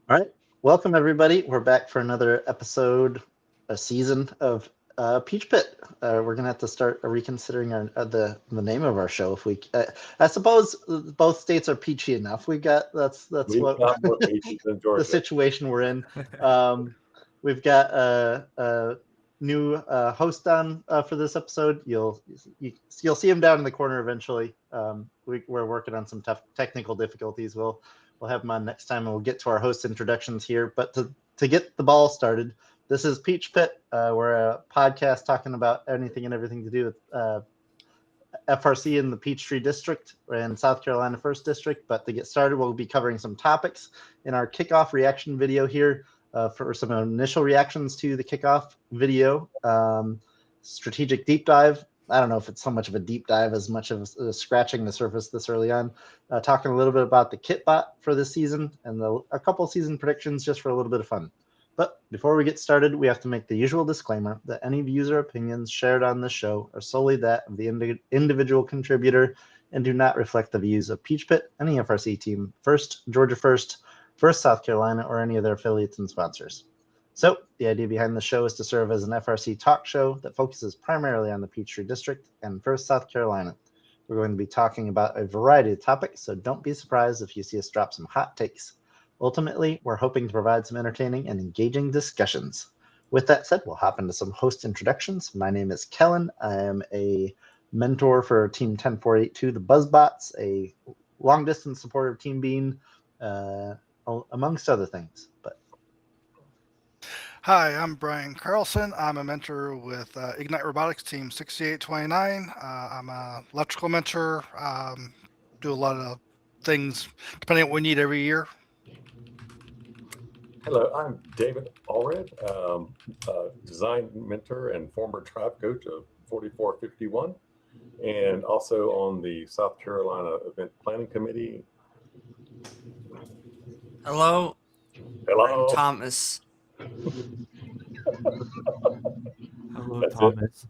All right, welcome everybody. We're back for another episode, a season of Peach Pit. We're gonna have to start reconsidering the name of our show. If we, I suppose, both states are peachy enough. That's We've what got more peaches than the Georgia. situation we're in. We've got a new host on for this episode. You'll see him down in the corner eventually. We're working on some tough technical difficulties. We'll have him on next time, and we'll get to our host introductions here. But to get the ball started, this is Peach Pit. We're a podcast talking about anything and everything to do with FRC in the Peachtree District and South Carolina First District. But to get started, we'll be covering some topics in our kickoff reaction video here for some initial reactions to the kickoff video. Strategic deep dive. I don't know if it's so much of a deep dive as much of scratching the surface this early on. Talking a little bit about the kitbot for this season and a couple season predictions just for a little bit of fun. But before we get started, we have to make the usual disclaimer that any views or opinions shared on this show are solely that of the individual contributor and do not reflect the views of Peach Pit, any FRC team, First, Georgia First, First South Carolina, or any of their affiliates and sponsors. So the idea behind the show is to serve as an FRC talk show that focuses primarily on the Peachtree District and First South Carolina. We're going to be talking about a variety of topics, so don't be surprised if you see us drop some hot takes. Ultimately, we're hoping to provide some entertaining and engaging discussions. With that said, we'll hop into some host introductions. My name is Kellen. I am a mentor for Team 10482, the Buzzbots, a long-distance supporter of Team Bean, amongst other things. But Hi, I'm Brian Carlson. I'm a mentor with Ignite Robotics Team 6829. I'm an electrical mentor. Do a lot of things depending on what we need every year. Hello, I'm David Allred, design mentor and former tribe coach of 4451, and also on the South Carolina Event Planning Committee. Hello, Hello. I'm Thomas. Hello, That's it. Thomas.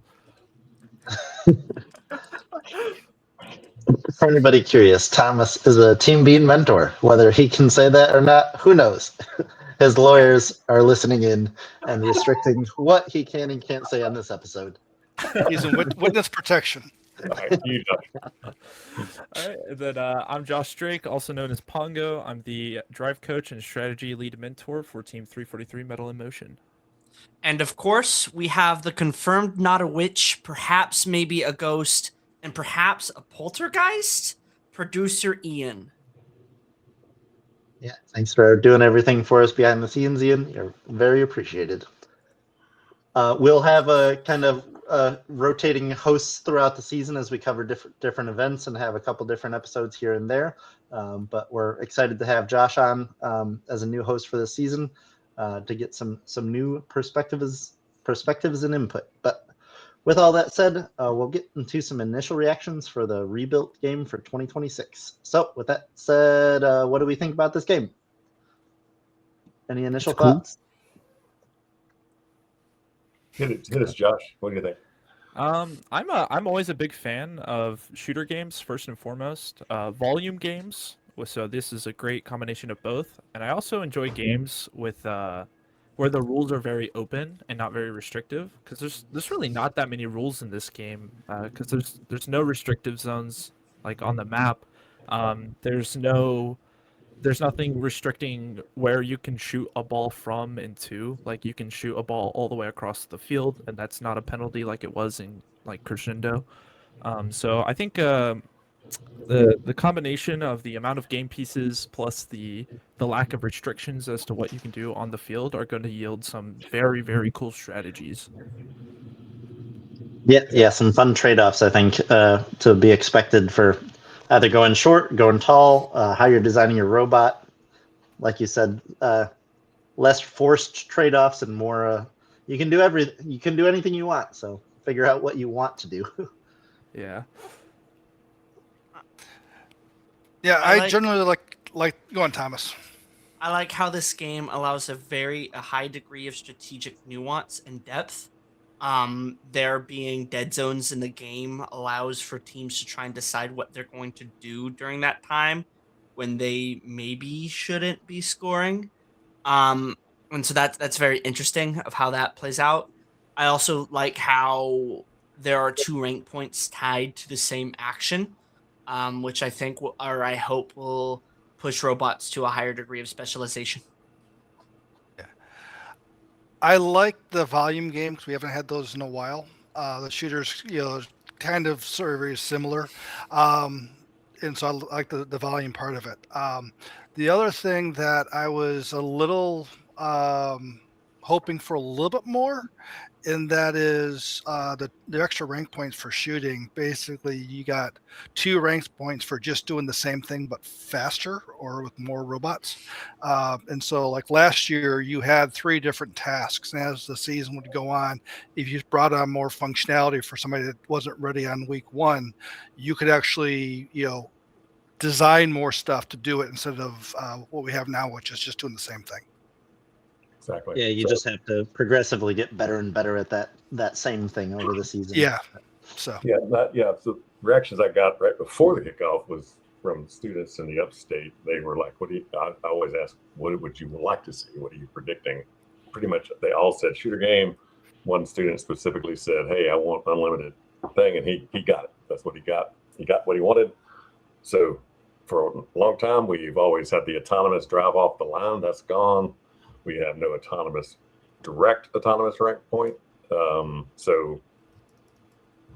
for anybody curious, Thomas is a Team Bean mentor. Whether he can say that or not, who knows? His lawyers are listening in and restricting what he can and can't say on this episode. He's in witness protection. Thank you, Josh. All right, and then I'm Josh Drake, also known as Pongo. I'm the drive coach and strategy lead mentor for Team 343 Metal in Motion. And of course, we have the confirmed not a witch, perhaps maybe a ghost, and perhaps a poltergeist, producer Ian. Yeah, thanks for doing everything for us behind the scenes, Ian. You're very appreciated. We'll have a kind of rotating hosts throughout the season as we cover different events and have a couple different episodes here and there. But we're excited to have Josh on as a new host for this season to get some new perspectives and input. But with all that said, we'll get into some initial reactions for the rebuilt game for 2026. So with that said, what do we think about this game? Any initial It's cool. thoughts? Hit us, Josh. What do you think? I'm always a big fan of shooter games first and foremost. Volume games. So this is a great combination of both. And I also enjoy games with where the rules are very open and not very restrictive. Because there's really not that many rules in this game. Because there's no restrictive zones like on the map. There's nothing restricting where you can shoot a ball from and to. Like you can shoot a ball all the way across the field, and that's not a penalty like it was in like Crescendo. So I think the combination of the amount of game pieces plus the lack of restrictions as to what you can do on the field are going to yield some very, very cool strategies. Yeah, some fun trade-offs, I think, to be expected for either going short, going tall, how you're designing your robot. Like you said, less forced trade-offs and more. You can do anything you want. So figure out what you want to do. Yeah. Yeah, I I like- generally like. Go on, Thomas. I like how this game allows a high degree of strategic nuance and depth. There being dead zones in the game allows for teams to try and decide what they're going to do during that time when they maybe shouldn't be scoring. And so that's very interesting of how that plays out. I also like how there are 2 rank points tied to the same action, which I think or I hope will push robots to a higher degree of specialization. I like the volume game because we haven't had those in a while. The shooters, kind of sort of very similar. And so I like the volume part of it. The other thing that I was a little hoping for a little bit more, and that is the extra rank points for shooting. Basically, you got 2 rank points for just doing the same thing but faster or with more robots. And so, like last year, you had 3 different tasks, and as the season would go on, if you brought on more functionality for somebody that wasn't ready on week 1, you could actually, design more stuff to do it instead of what we have now, which is just doing the same thing. Exactly. Yeah, you just have to progressively get better and better at that same thing over the season. Yeah. So So reactions I got right before the kickoff was from students in the upstate. They were like, "What do you?" I always ask, "What would you like to see? What are you predicting?" Pretty much, they all said shooter game. One student specifically said, "Hey, I want unlimited thing," and he got it. That's what he got. He got what he wanted. So for a long time, we've always had the autonomous drive off the line. That's gone. We have no direct autonomous rank point. So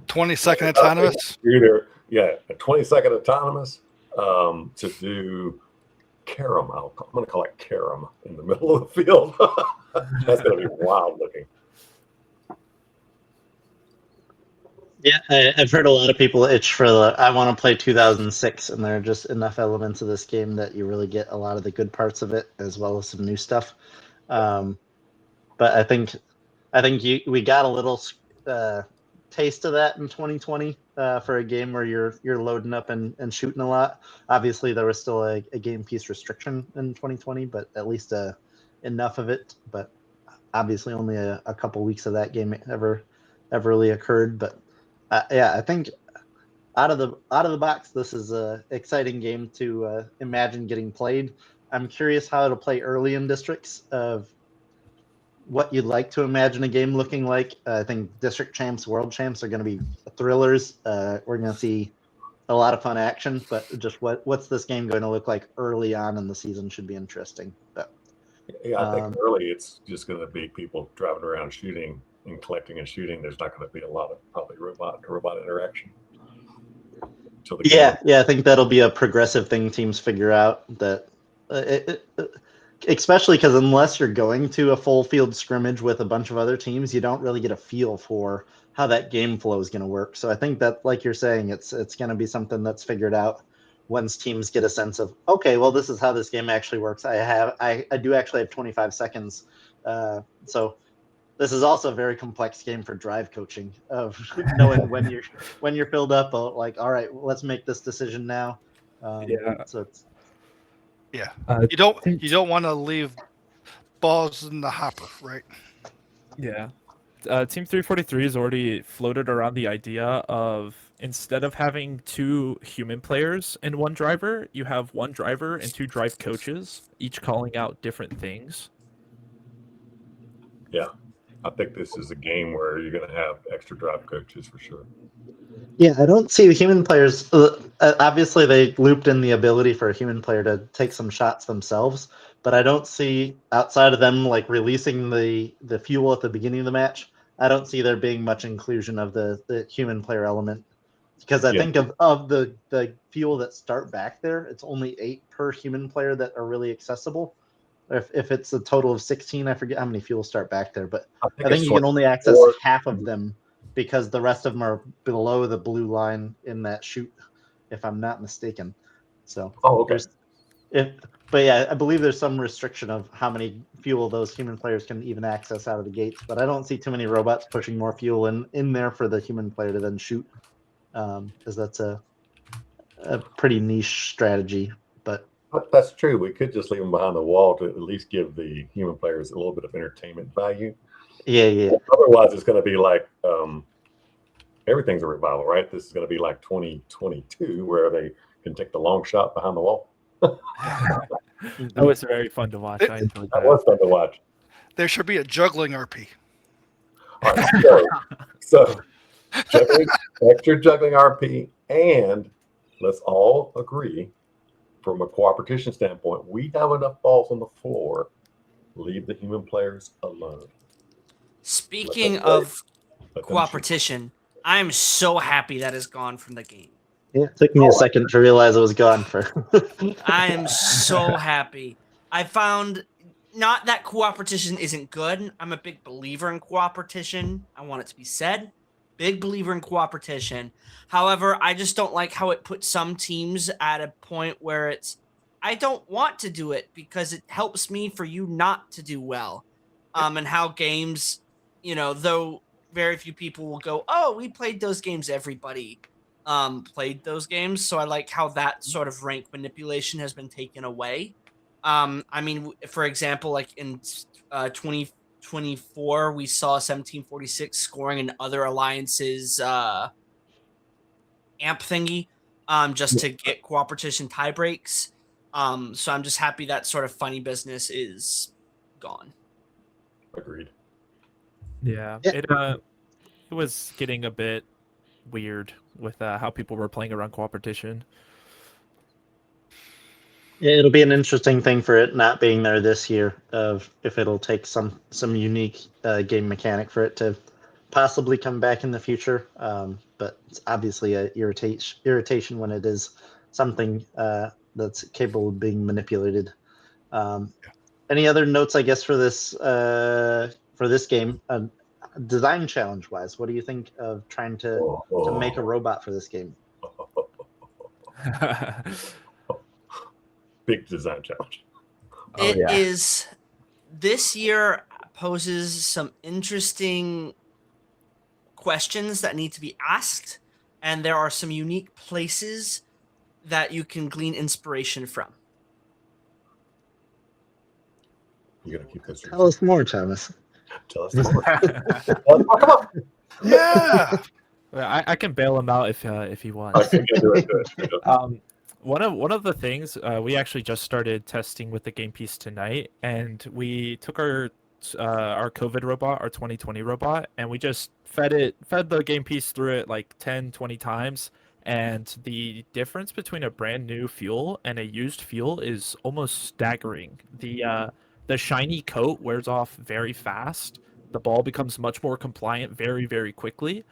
20-second autonomous. A 20-second autonomous to do carom. I'm going to call it carom in the middle of the field. That's going to be wild looking. Yeah, I've heard a lot of people itch for I want to play 2006, and there are just enough elements of this game that you really get a lot of the good parts of it, as well as some new stuff. But I think we got a little taste of that in 2020 for a game where you're loading up and shooting a lot. Obviously, there was still a game piece restriction in 2020, but at least enough of it. But obviously, only a couple weeks of that game ever really occurred. But I think out of the box, this is a exciting game to imagine getting played. I'm curious how it'll play early in districts of what you'd like to imagine a game looking like. I think district champs, world champs are going to be thrillers. We're going to see a lot of fun action, but just what's this game going to look like early on in the season should be interesting. But yeah, I think early it's just going to be people driving around shooting and collecting and shooting. There's not going to be a lot of probably robot interaction. Yeah, I think that'll be a progressive thing teams figure out, that especially because unless you're going to a full field scrimmage with a bunch of other teams, you don't really get a feel for how that game flow is going to work. So I think that, like you're saying, it's going to be something that's figured out once teams get a sense of, okay, well, this is how this game actually works. I do actually have 25 seconds. So this is also a very complex game for drive coaching, of knowing when you're filled up. Like, all right, let's make this decision now. So it's you don't want to leave balls in the hopper, right? Yeah. Team 343 has already floated around the idea of, instead of having 2 human players and 1 driver, you have 1 driver and 2 drive coaches, each calling out different things. Yeah, I think this is a game where you're going to have extra drive coaches for sure. Yeah, I don't see the human players. Obviously, they looped in the ability for a human player to take some shots themselves, but I don't see, outside of them like releasing the fuel at the beginning of the match, I don't see there being much inclusion of the human player element. Because I think of the fuel that start back there, it's only 8 per human player that are really accessible. If it's a total of 16, I forget how many fuels start back there, but I think you can only access half of them, because the rest of them are below the blue line in that chute, if I'm not mistaken. So okay. But yeah, I believe there's some restriction of how many fuel those human players can even access out of the gates, but I don't see too many robots pushing more fuel in there for the human player to then shoot, because that's a pretty niche strategy. But that's true. We could just leave them behind the wall to at least give the human players a little bit of entertainment value. Yeah. Otherwise, it's going to be like everything's a revival, right? This is going to be like 2022, where they can take the long shot behind the wall. That was very fun to watch. I enjoyed That that. was fun to watch. There should be a juggling RP. All right, so juggling, extra juggling RP, and let's all agree, from a cooperation standpoint, we have enough balls on the floor. Leave the human players alone. Speaking Let them of Let them shoot. cooperation, I'm so happy that is gone from the game. Yeah, it took me a second to realize it was gone for. I am so happy. I found not that cooperation isn't good. I'm a big believer in cooperation. I want it to be said. Big believer in cooperation. However, I just don't like how it puts some teams at a point where it's, I don't want to do it because it helps me for you not to do well. And how games, though very few people will go, oh, we played those games, everybody played those games. So I like how that sort of rank manipulation has been taken away. I mean, for example, like in 2024, we saw 1746 scoring in other alliances amp thingy just to get cooperation tie breaks. So I'm just happy that sort of funny business is gone. Agreed. Yeah, Yeah. it was getting a bit weird with how people were playing around cooperation. Yeah, it'll be an interesting thing for it not being there this year. Of if it'll take some unique game mechanic for it to possibly come back in the future. But it's obviously a irritation when it is something that's capable of being manipulated. Any other notes, I guess, for this game? Design challenge wise, what do you think of trying to make a robot for this game? Big design challenge. It is this year poses some interesting questions that need to be asked, and there are some unique places that you can glean inspiration from. You gotta keep this. Tell us more, Thomas. Tell us more. Come on. Yeah. I can bail him out if he wants. Okay, do it. One of the things we actually just started testing with the game piece tonight, and we took our COVID robot, our 2020 robot, and we just fed the game piece through it like 10, 20 times, and the difference between a brand new fuel and a used fuel is almost staggering. The shiny coat wears off very fast. The ball becomes much more compliant very, very quickly,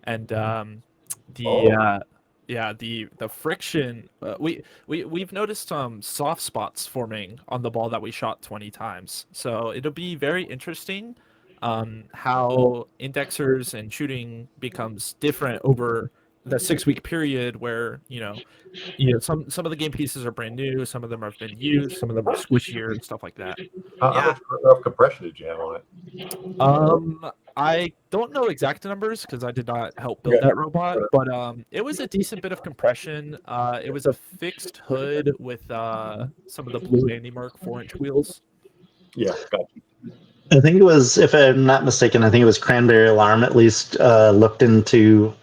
and the friction. We've noticed some soft spots forming on the ball that we shot 20 times. So it'll be very interesting how indexers and shooting becomes different over the 6-week period where some of the game pieces are brand new, some of them have been used, some of them are squishier and stuff like that. How much rough compression did you have on it? I don't know exact numbers because I did not help build that robot, but it was a decent bit of compression. It was a fixed hood with some of the blue Andy Mark 4-inch wheels. Yeah, gotcha. I think it was, if I'm not mistaken, I think it was Cranberry Alarm at least looked into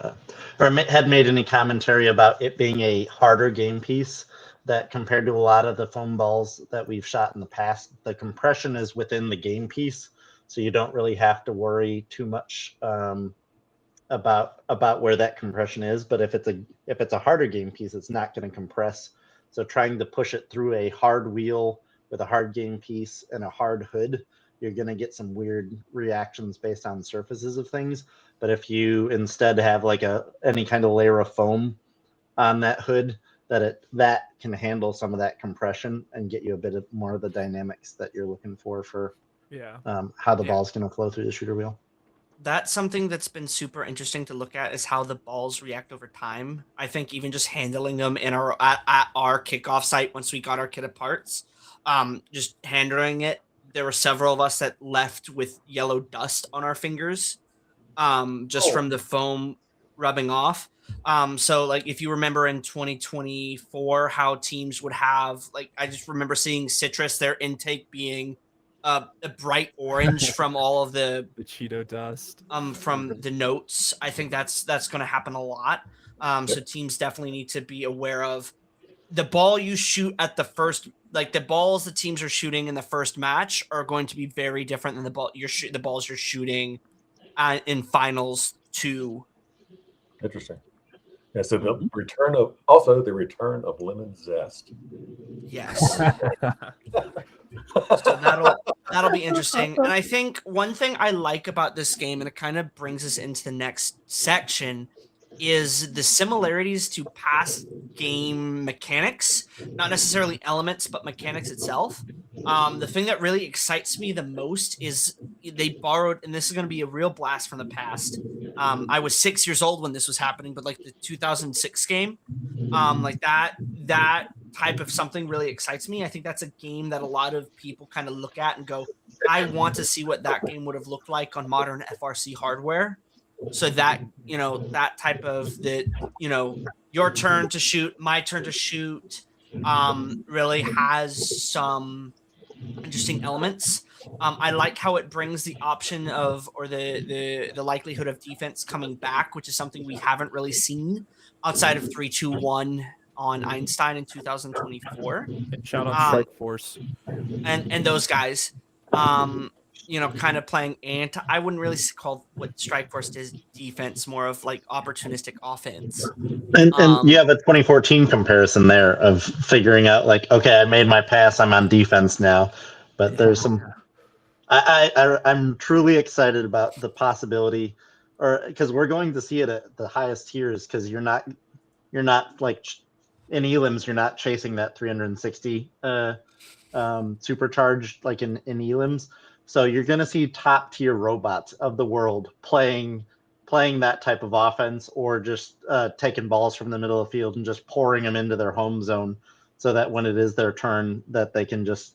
or had made any commentary about it being a harder game piece, that compared to a lot of the foam balls that we've shot in the past, the compression is within the game piece, so you don't really have to worry too much about where that compression is. But if it's a harder game piece, it's not going to compress. So trying to push it through a hard wheel with a hard game piece and a hard hood, you're going to get some weird reactions based on surfaces of things. But if you instead have like any kind of layer of foam on that hood, that can handle some of that compression and get you a bit more of the dynamics that you're looking for how the ball's going to flow through the shooter wheel. That's something that's been super interesting to look at, is how the balls react over time. I think even just handling them at our kickoff site once we got our kit of parts, just handling it, there were several of us that left with yellow dust on our fingers, just from the foam rubbing off. So like if you remember in 2024 how teams would have, like, I just remember seeing Citrus, their intake being a bright orange from all of the Cheeto dust from the notes. I think that's going to happen a lot. So teams definitely need to be aware of the ball you shoot at the first, like the balls the teams are shooting in the first match are going to be very different than the balls you're shooting in finals 2. Interesting. Yeah, so the return of lemon zest. Yes. So that'll be interesting. And I think one thing I like about this game, and it kind of brings us into the next section, is the similarities to past game mechanics, not necessarily elements, but mechanics itself. The thing that really excites me the most is they borrowed, and this is going to be a real blast from the past. I was 6 years old when this was happening, but like the 2006 game, like that type of something really excites me. I think that's a game that a lot of people kind of look at and go, I want to see what that game would have looked like on modern FRC hardware. So that, that type of your turn to shoot, my turn to shoot, really has some interesting elements. I like how it brings the option of, or the likelihood of defense coming back, which is something we haven't really seen outside of 3-2-1 on Einstein in 2024. Shout out Strike Force. And those guys, kind of playing I wouldn't really call what Strike Force is defense, more of like opportunistic offense. And you have a 2014 comparison there of figuring out like, okay, I made my pass, I'm on defense now. But there's some, I'm truly excited about the possibility, or because we're going to see it at the highest tiers, because you're not like in elims, you're not chasing that 360 supercharged like in elims. So you're going to see top tier robots of the world playing that type of offense, or just taking balls from the middle of the field and just pouring them into their home zone, so that when it is their turn, that they can just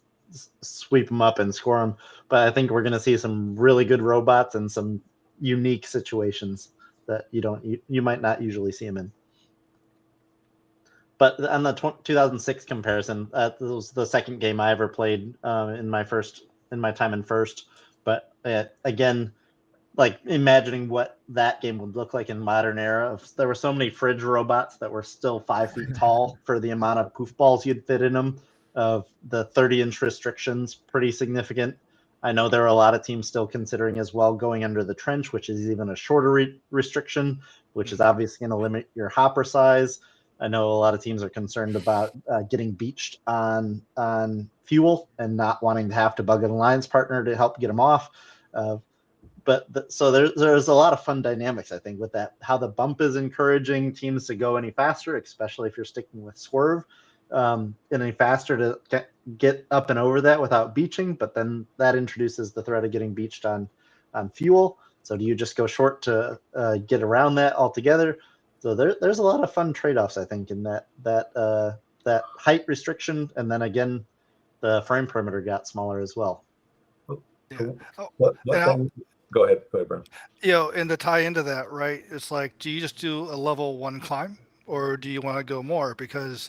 sweep them up and score them. But I think we're going to see some really good robots and some unique situations that you might not usually see them in. But on the 2006 comparison, that was the second game I ever played in my time in first. But again, like imagining what that game would look like in modern era. There were so many fridge robots that were still 5 feet tall for the amount of poof balls you'd fit in them. Of the 30-inch restrictions, pretty significant. I know there are a lot of teams still considering as well going under the trench, which is even a shorter restriction, which is obviously going to limit your hopper size. I know a lot of teams are concerned about getting beached on fuel and not wanting to have to bug an alliance partner to help get them off. So there's a lot of fun dynamics, I think, with that. How the bump is encouraging teams to go any faster, especially if you're sticking with swerve, any faster to get up and over that without beaching. But then that introduces the threat of getting beached on fuel. So do you just go short to get around that altogether? So there's a lot of fun trade-offs, I think, in that height restriction, and then again, the frame perimeter got smaller as well. Yeah. Go ahead, Brent. And to tie into that, right? It's like, do you just do a level 1 climb, or do you want to go more? Because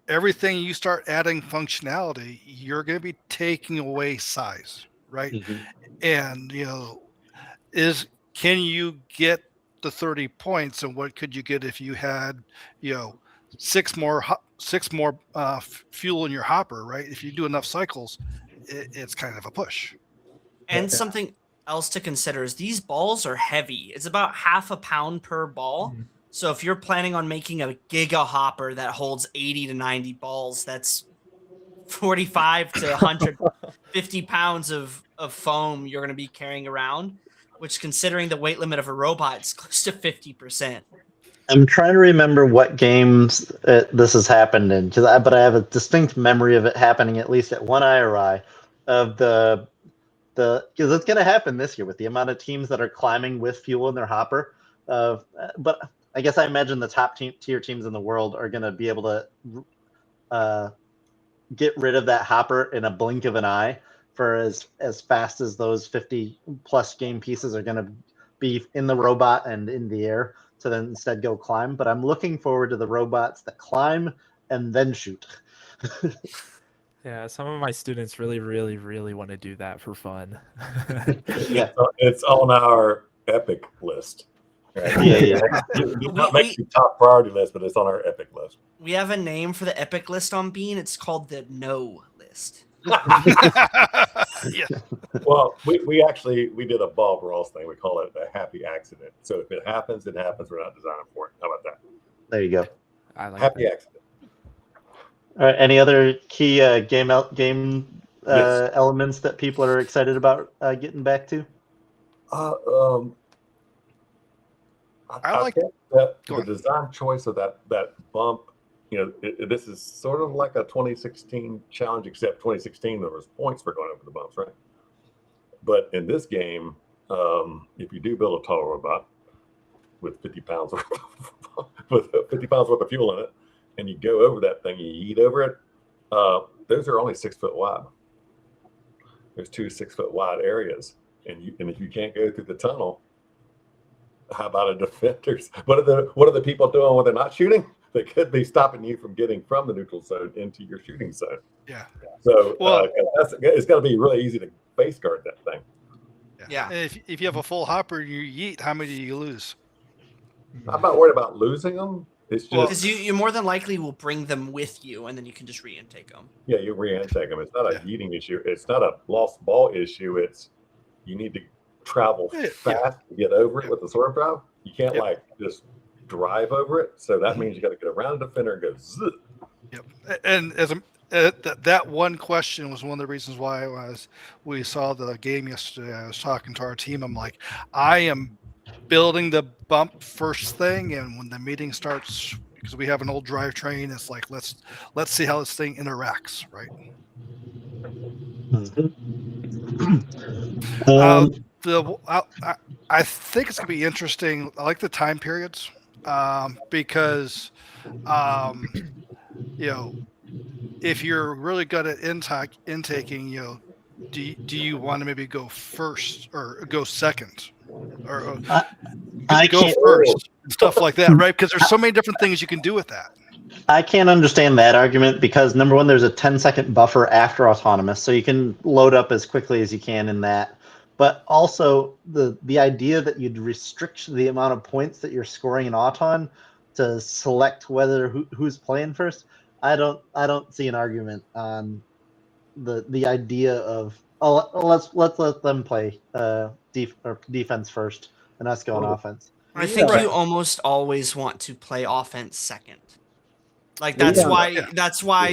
everything you start adding functionality, you're going to be taking away size, right? Mm-hmm. And can you get the 30 points, and what could you get if you had 6 more fuel in your hopper, right? If you do enough cycles, it's kind of a push. And something else to consider is these balls are heavy. It's about 0.5 pound per ball. Mm-hmm. So if you're planning on making a giga hopper that holds 80 to 90 balls, that's 45 to 150 pounds of foam you're going to be carrying around, which, considering the weight limit of a robot, is close to 50%. I'm trying to remember what games this has happened in, but I have a distinct memory of it happening at least at one IRI of because it's going to happen this year with the amount of teams that are climbing with fuel in their hopper. But I guess I imagine the top tier teams in the world are going to be able to get rid of that hopper in a blink of an eye for as fast as those 50 plus game pieces are going to be in the robot and in the air, to then instead go climb. But I'm looking forward to the robots that climb and then shoot. Yeah, some of my students really, really, really want to do that for fun. Yeah, it's on our epic list. Right? Yeah. It did not make the top priority list, but it's on our epic list. We have a name for the epic list on Bean. It's called the no list. Yeah. Well, we actually did a Bob Ross thing. We call it a happy accident. So if it happens, it happens. We're not designing for it. How about that? There you go. I like Happy that. accident. All right. Any other key game Yes. elements that people are excited about getting back to? I like- think that Go the on. design choice of that bump, this is sort of like a 2016 challenge, except 2016 there was points for going over the bumps, right? But in this game, if you do build a tall robot with 50 pounds with 50 pounds worth of fuel in it, and you go over that thing, you yeet over it, those are only 6 foot wide. There's 2 6 foot wide areas, and if you can't go through the tunnel, how about a defenders? What are the people doing when they're not shooting? They could be stopping you from getting from the neutral zone into your shooting zone. Yeah. So Well- it's got to be really easy to face guard that thing. Yeah. And if you have a full hopper and you yeet, how many do you lose? I'm not worried about losing them. It's just Well- Because you more than likely will bring them with you, and then you can just re-intake them. yeah, you re-intake them. It's not a Yeah. yeeting issue. It's not a lost ball issue. It's you need to travel Yeah. fast to get over it Yeah. with the sword drive. You can't Yep. like just drive over it. So that Mhm. means you got to get around the defender and go zip. Yep. And as that one question was one of the reasons why we saw the game yesterday. I was talking to our team. I'm like, I am building the bump first thing, and when the meeting starts, because we have an old drivetrain, it's like let's see how this thing interacts, right? I think it's gonna be interesting. I like the time periods because if you're really good at intaking, do you want to maybe go first or go second or I go can't. first, stuff like that, right? Because there's so many different things you can do with that. I can't understand that argument because number one, there's a 10-second buffer after autonomous, so you can load up as quickly as you can in that. But also the idea that you'd restrict the amount of points that you're scoring in Auton to select who's playing first, I don't see an argument on the idea of let's let them play defense first and us go on offense. I think Right. you almost always want to play offense second. Like Well, that's yeah. why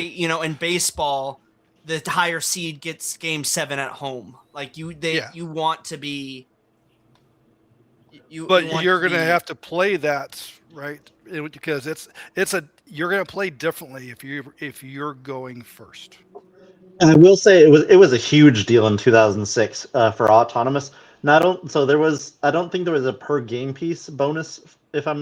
in baseball the higher seed gets game 7 at home. Like you want to be But you're going to have to play that, right? Because you're going to play differently if you're going first. I will say it was a huge deal in 2006 for autonomous. I don't think there was a per game piece bonus if I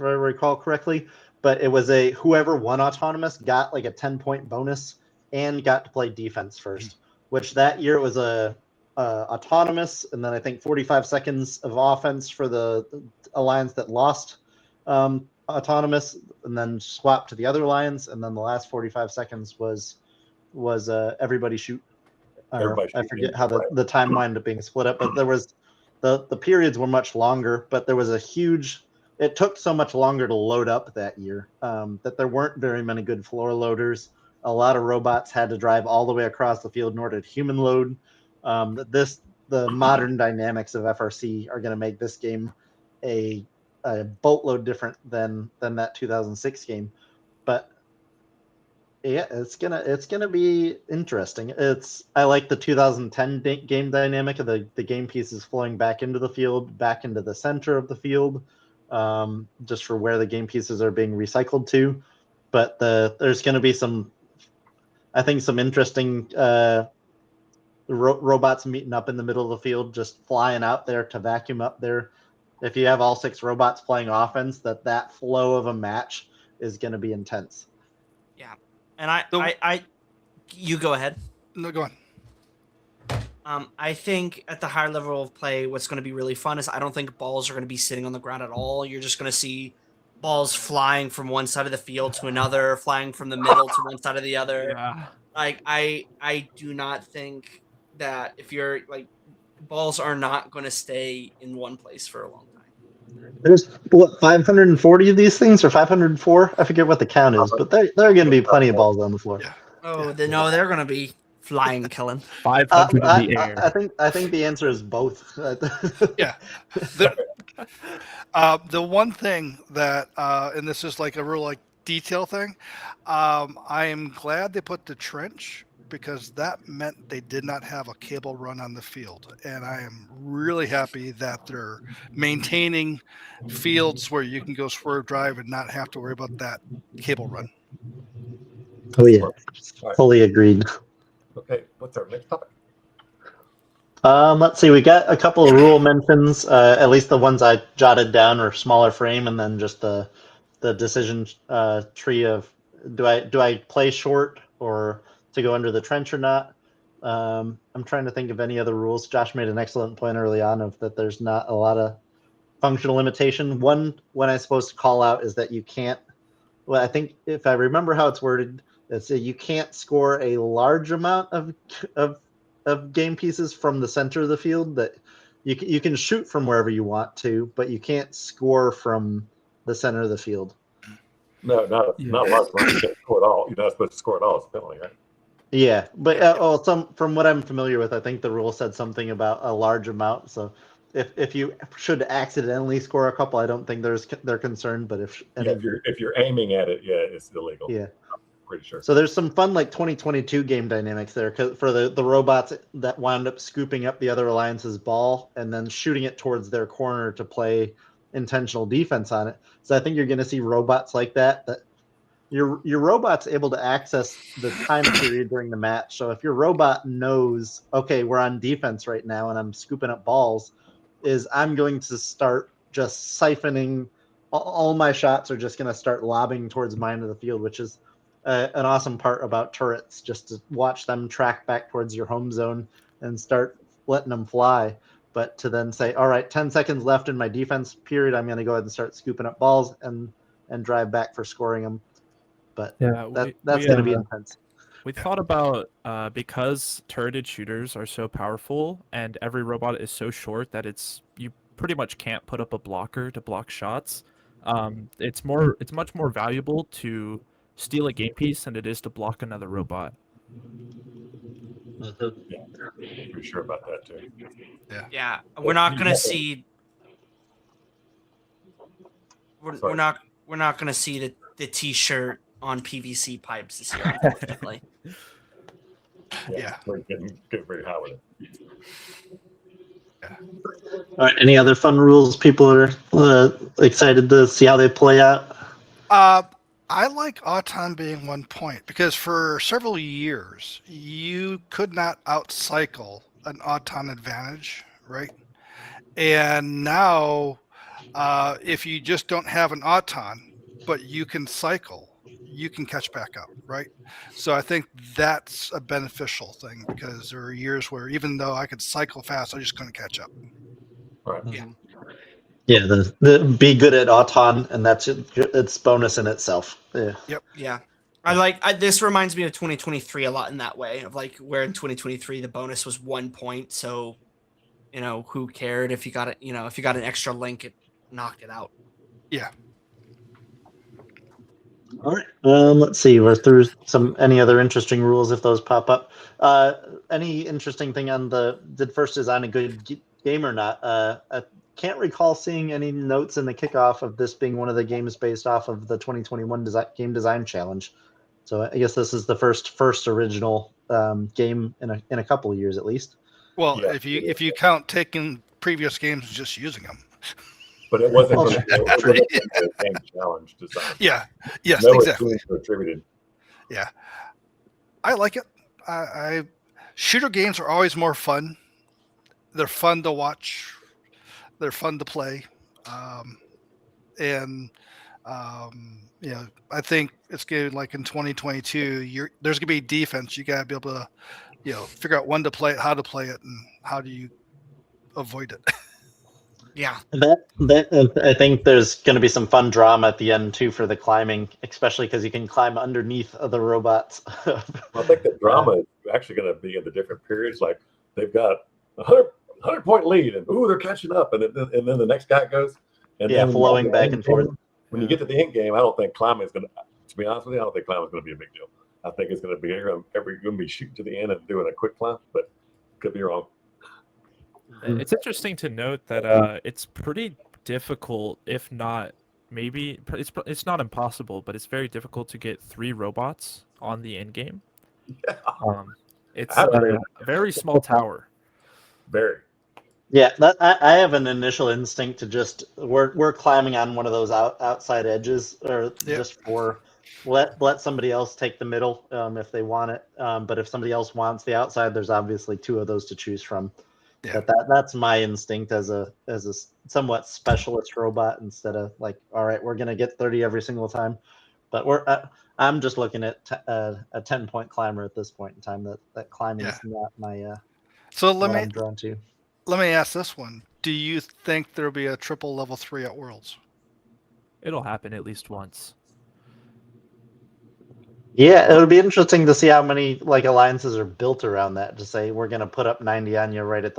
recall correctly, but it was whoever won autonomous got like a 10-point bonus and got to play defense first, which that year was a autonomous, and then I think 45 seconds of offense for the alliance that lost autonomous, and then swapped to the other alliance, and then the last 45 seconds was everybody shoot. I forget how the time wound up being split up, but there was the periods were much longer, but there was it took so much longer to load up that year that there weren't very many good floor loaders. A lot of robots had to drive all the way across the field in order to human load. The modern dynamics of FRC are going to make this game a boatload different than that 2006 game, but yeah, it's gonna be interesting. I like the 2010 game dynamic of the game pieces flowing back into the field, back into the center of the field, just for where the game pieces are being recycled to. But there's gonna be some interesting robots meeting up in the middle of the field, just flying out there to vacuum up there. If you have all 6 robots playing offense, that flow of a match is gonna be intense. Yeah. And you go ahead. No, go on. I think at the higher level of play, what's going to be really fun is I don't think balls are going to be sitting on the ground at all. You're just going to see balls flying from one side of the field to another, flying from the middle to one side of the other. Yeah. Like I do not think that if you're like balls are not going to stay in one place for a long time. There's what 540 of these things or 504? I forget what the count is, but there are going to be plenty of balls on the floor. Yeah. Oh, no, they're gonna be flying, Kellen. 500 in the air. I think the answer is both. Yeah. The one thing that, and this is like a real like detail thing, I am glad they put the trench because that meant they did not have a cable run on the field, and I am really happy that they're maintaining fields where you can go swerve drive and not have to worry about that cable run. Oh yeah, Right. fully agreed. Okay, what's our next topic? Let's see. We got a couple of rule mentions. At least the ones I jotted down are smaller frame, and then just the decision tree of do I play short or to go under the trench or not. I'm trying to think of any other rules. Josh made an excellent point early on of that there's not a lot of functional limitation. One I'm supposed to call out is that you can't. Well, I think if I remember how it's worded, it's you can't score a large amount of game pieces from the center of the field. That you can shoot from wherever you want to, but you can't score from the center of the field. No, not a lot of times you can't score at all. You're not supposed to score at all. It's a penalty, right? Yeah, but from what I'm familiar with, I think the rule said something about a large amount. So if you should accidentally score a couple, I don't think they're concerned. But if you're aiming at it, yeah, it's illegal. Yeah. Pretty sure. So there's some fun like 2022 game dynamics there for the robots that wound up scooping up the other alliance's ball and then shooting it towards their corner to play intentional defense on it. So I think you're going to see robots like that your robot's able to access the time period during the match. So if your robot knows, okay, we're on defense right now and I'm scooping up balls, I'm going to start just siphoning all my shots are just going to start lobbing towards my end of the field, which is an awesome part about turrets, just to watch them track back towards your home zone and start letting them fly. But to then say, all right, 10 seconds left in my defense period, I'm going to go ahead and start scooping up balls and drive back for scoring them. But that's going to be intense. We thought about because turreted shooters are so powerful and every robot is so short that you pretty much can't put up a blocker to block shots. It's much more valuable to steal a game piece than it is to block another robot. Yeah, pretty sure about that too. Yeah, we're not gonna see. We're not gonna see the T-shirt on PVC pipes this year, unfortunately. Yeah. We're getting very high with it. All right. Any other fun rules people are excited to see how they play out? I like Auton being 1 point because for several years you could not outcycle an Auton advantage, right? And now, if you just don't have an Auton, but you can cycle, you can catch back up, right? So I think that's a beneficial thing because there are years where even though I could cycle fast, I just couldn't catch up. Right. Yeah. Yeah, the be good at Auton, and that's it's bonus in itself. Yeah. Yep. Yeah. This reminds me of 2023 a lot in that way of like where in 2023 the bonus was 1 point. So, who cared if you got it, if you got an extra link, it knocked it out. Yeah. All right. Let's see. We're through any other interesting rules if those pop up. Any interesting thing on did first design a good game or not? I can't recall seeing any notes in the kickoff of this being one of the games based off of the 2021 game design challenge. So I guess this is the first original game in a couple of years at least. Well, if you count taking previous games and just using them. But it wasn't the game challenge design. Yeah. Yes, no exactly. Attributed. Yeah. I like it. Shooter games are always more fun. They're fun to watch. They're fun to play. I think it's good. Like in 2022, there's gonna be defense. You gotta be able to, figure out when to play it, how to play it, and how do you avoid it. Yeah. That I think there's going to be some fun drama at the end too for the climbing, especially because you can climb underneath other robots. I think the drama is actually going to be in the different periods. Like they've got a 100-point lead, and they're catching up, and then the next guy goes, And Yeah, then flowing back and forth. When you get to the end game, I don't think climbing is going to be honest with you, I don't think climbing is going to be a big deal. I think it's going to be going to be shooting to the end and doing a quick climb, but could be wrong. It's interesting to note that it's pretty difficult, if not maybe it's not impossible, but it's very difficult to get 3 robots on the end game. Yeah. It's I have a very small tower. Very. Yeah, I have an initial instinct to just we're climbing on one of those outside edges, or Yep. just for let somebody else take the middle if they want it. But if somebody else wants the outside, there's obviously 2 of those to choose from. Yeah. But that's my instinct as a somewhat specialist robot, instead of like, all right, we're gonna get 30 every single time. But I'm just looking at a 10-point climber at this point in time. That climbing is not my So what I'm drawn to. let me ask this one: do you think there'll be a triple level 3 at Worlds? It'll happen at least once. Yeah, it'll be interesting to see how many like alliances are built around that, to say we're going to put up 90 on you right at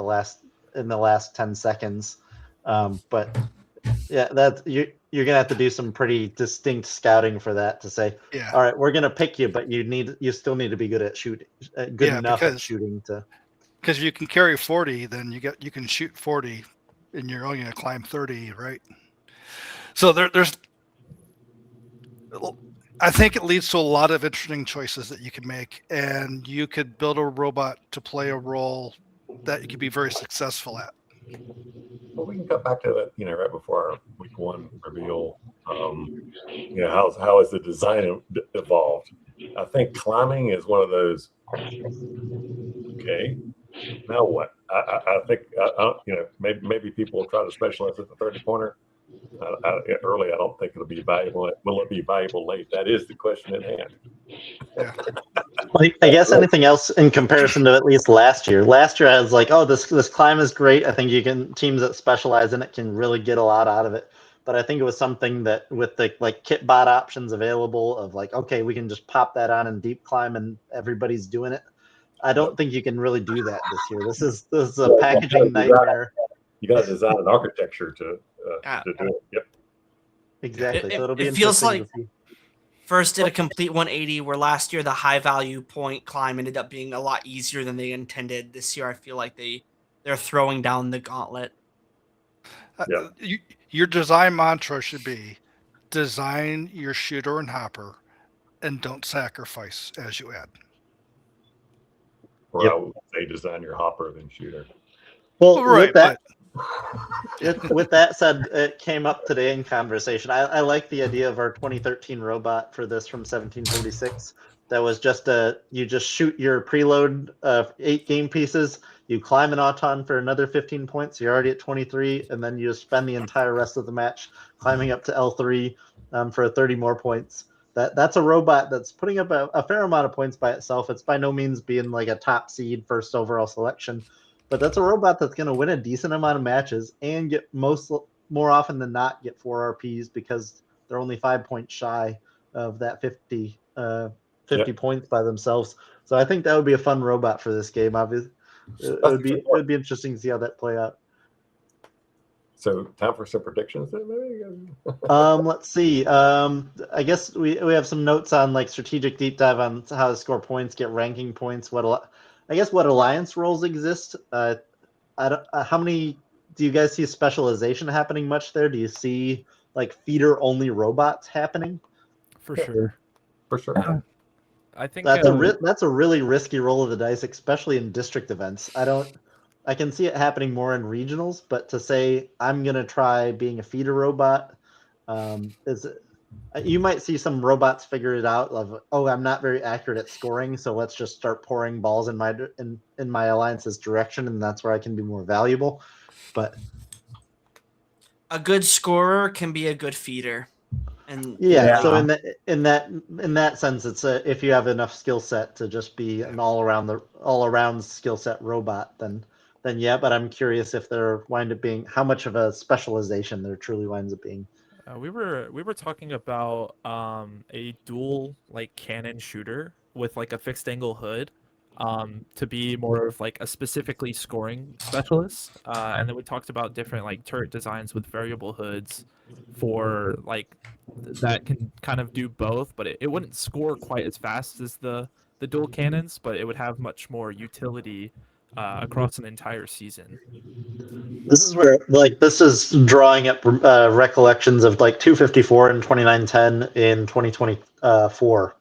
in the last 10 seconds. But yeah, you're going to have to do some pretty distinct scouting for that, to say, Yeah. all right, we're going to pick you, but you still need to be good at shooting, enough at shooting to. Because if you can carry 40, then you can shoot 40, and you're only going to climb 30, right? So there's, I think it leads to a lot of interesting choices that you can make, and you could build a robot to play a role that you could be very successful at. Well, we can cut back to that, right before our week 1 reveal. How has the design evolved? I think climbing is one of those. Okay, now what? I think maybe people will try to specialize at the 30-pointer. Early, I don't think it'll be valuable. Will it be valuable late? That is the question at hand. Yeah. I guess anything else in comparison to at least last year. Last year, I was like, "Oh, this climb is great. I think teams that specialize in it can really get a lot out of it." But I think it was something that, with the like kitbot options available, of like, okay, we can just pop that on and deep climb, and everybody's doing it. I don't think you can really do that this year. This is a packaging nightmare. You got to design an architecture to do it. Yep. Exactly. So it'll be It feels interesting like to see. First did a complete 180, where last year the high value point climb ended up being a lot easier than they intended. This year, I feel like they're throwing down the gauntlet. Yeah. Your design mantra should be: design your shooter and hopper, and don't sacrifice as you add. Or Yep. I would say design your hopper than shooter. Well, Right, with that, with that said, it came up today in conversation. I like the idea of our 2013 robot for this from 1746. That was just you just shoot your preload of 8 game pieces. You climb an auton for another 15 points. So you're already at 23, and then you just spend the entire rest of the match climbing up to L3 for 30 more points. That's a robot that's putting up a fair amount of points by itself. It's by no means being like a top seed first overall selection. But that's a robot that's going to win a decent amount of matches and get more often than not get 4 RPs, because they're only 5 points shy of that 50 points by themselves. So I think that would be a fun robot for this game. Obviously, it would be interesting to see how that play out. So time for some predictions then, maybe? Let's see. I guess we have some notes on like strategic deep dive on how to score points, get ranking points. What alliance roles exist. How many do you guys see specialization happening much there? Do you see like feeder only robots happening? For sure. For sure. I think That's a really risky roll of the dice, especially in district events. I can see it happening more in regionals, but to say I'm gonna try being a feeder robot, you might see some robots figure it out of, oh, I'm not very accurate at scoring, so let's just start pouring balls in my alliance's direction, and that's where I can be more valuable. But a good scorer can be a good feeder. And so in that sense, it's if you have enough skill set to just be an all around skill set robot, then yeah. But I'm curious if there wind up being how much of a specialization there truly winds up being. we were talking about a dual like cannon shooter with like a fixed angle hood, to be more of like a specifically scoring specialist. And then we talked about different like turret designs with variable hoods for like that can kind of do both, but it wouldn't score quite as fast as the dual cannons, but it would have much more utility across an entire season. This is where, like, this is drawing up recollections of like 254 and 2910 in 2024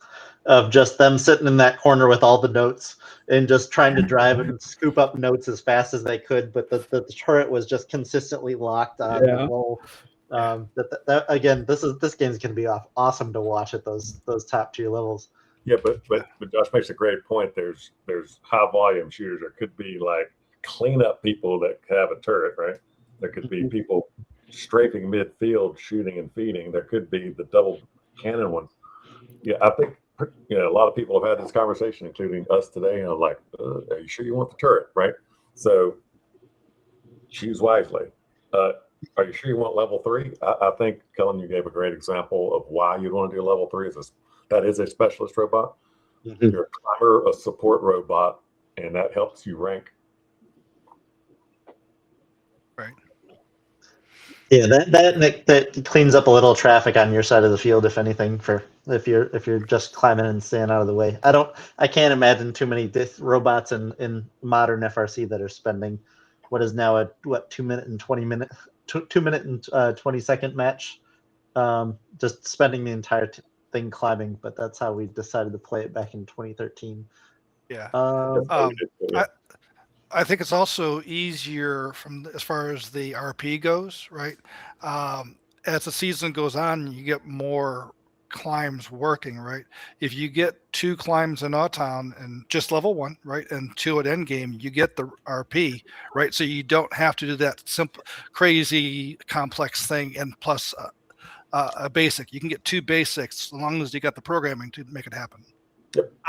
of just them sitting in that corner with all the notes and just trying to drive and scoop up notes as fast as they could, but the turret was just consistently locked on the wall. That again, this game's gonna be awesome to watch at those top tier levels. Yeah, but Josh makes a great point. There's high volume shooters. There could be like cleanup people that have a turret, right? There could be people strafing midfield, shooting and feeding. There could be the double cannon one. Yeah, I think a lot of people have had this conversation, including us today. And I'm like, are you sure you want the turret, right? So choose wisely. Are you sure you want level 3? I think, Kellen, you gave a great example of why you'd want to do level 3. That is a specialist robot. You're a climber, a support robot, and that helps you rank. Right. Yeah, that cleans up a little traffic on your side of the field, if anything, for if you're just climbing and staying out of the way. I can't imagine too many robots in modern FRC that are spending what is now a 2 minute and 20-second match, just spending the entire thing climbing. But that's how we decided to play it back in 2013. Yeah. Yeah. I think it's also easier as far as the RP goes, right? As the season goes on, you get more climbs working, right? If you get 2 climbs in Auton and just level 1, right, and 2 at end game, you get the RP, right? So you don't have to do that simple, crazy, complex thing and plus a basic. You can get 2 basics as long as you got the programming to make it happen.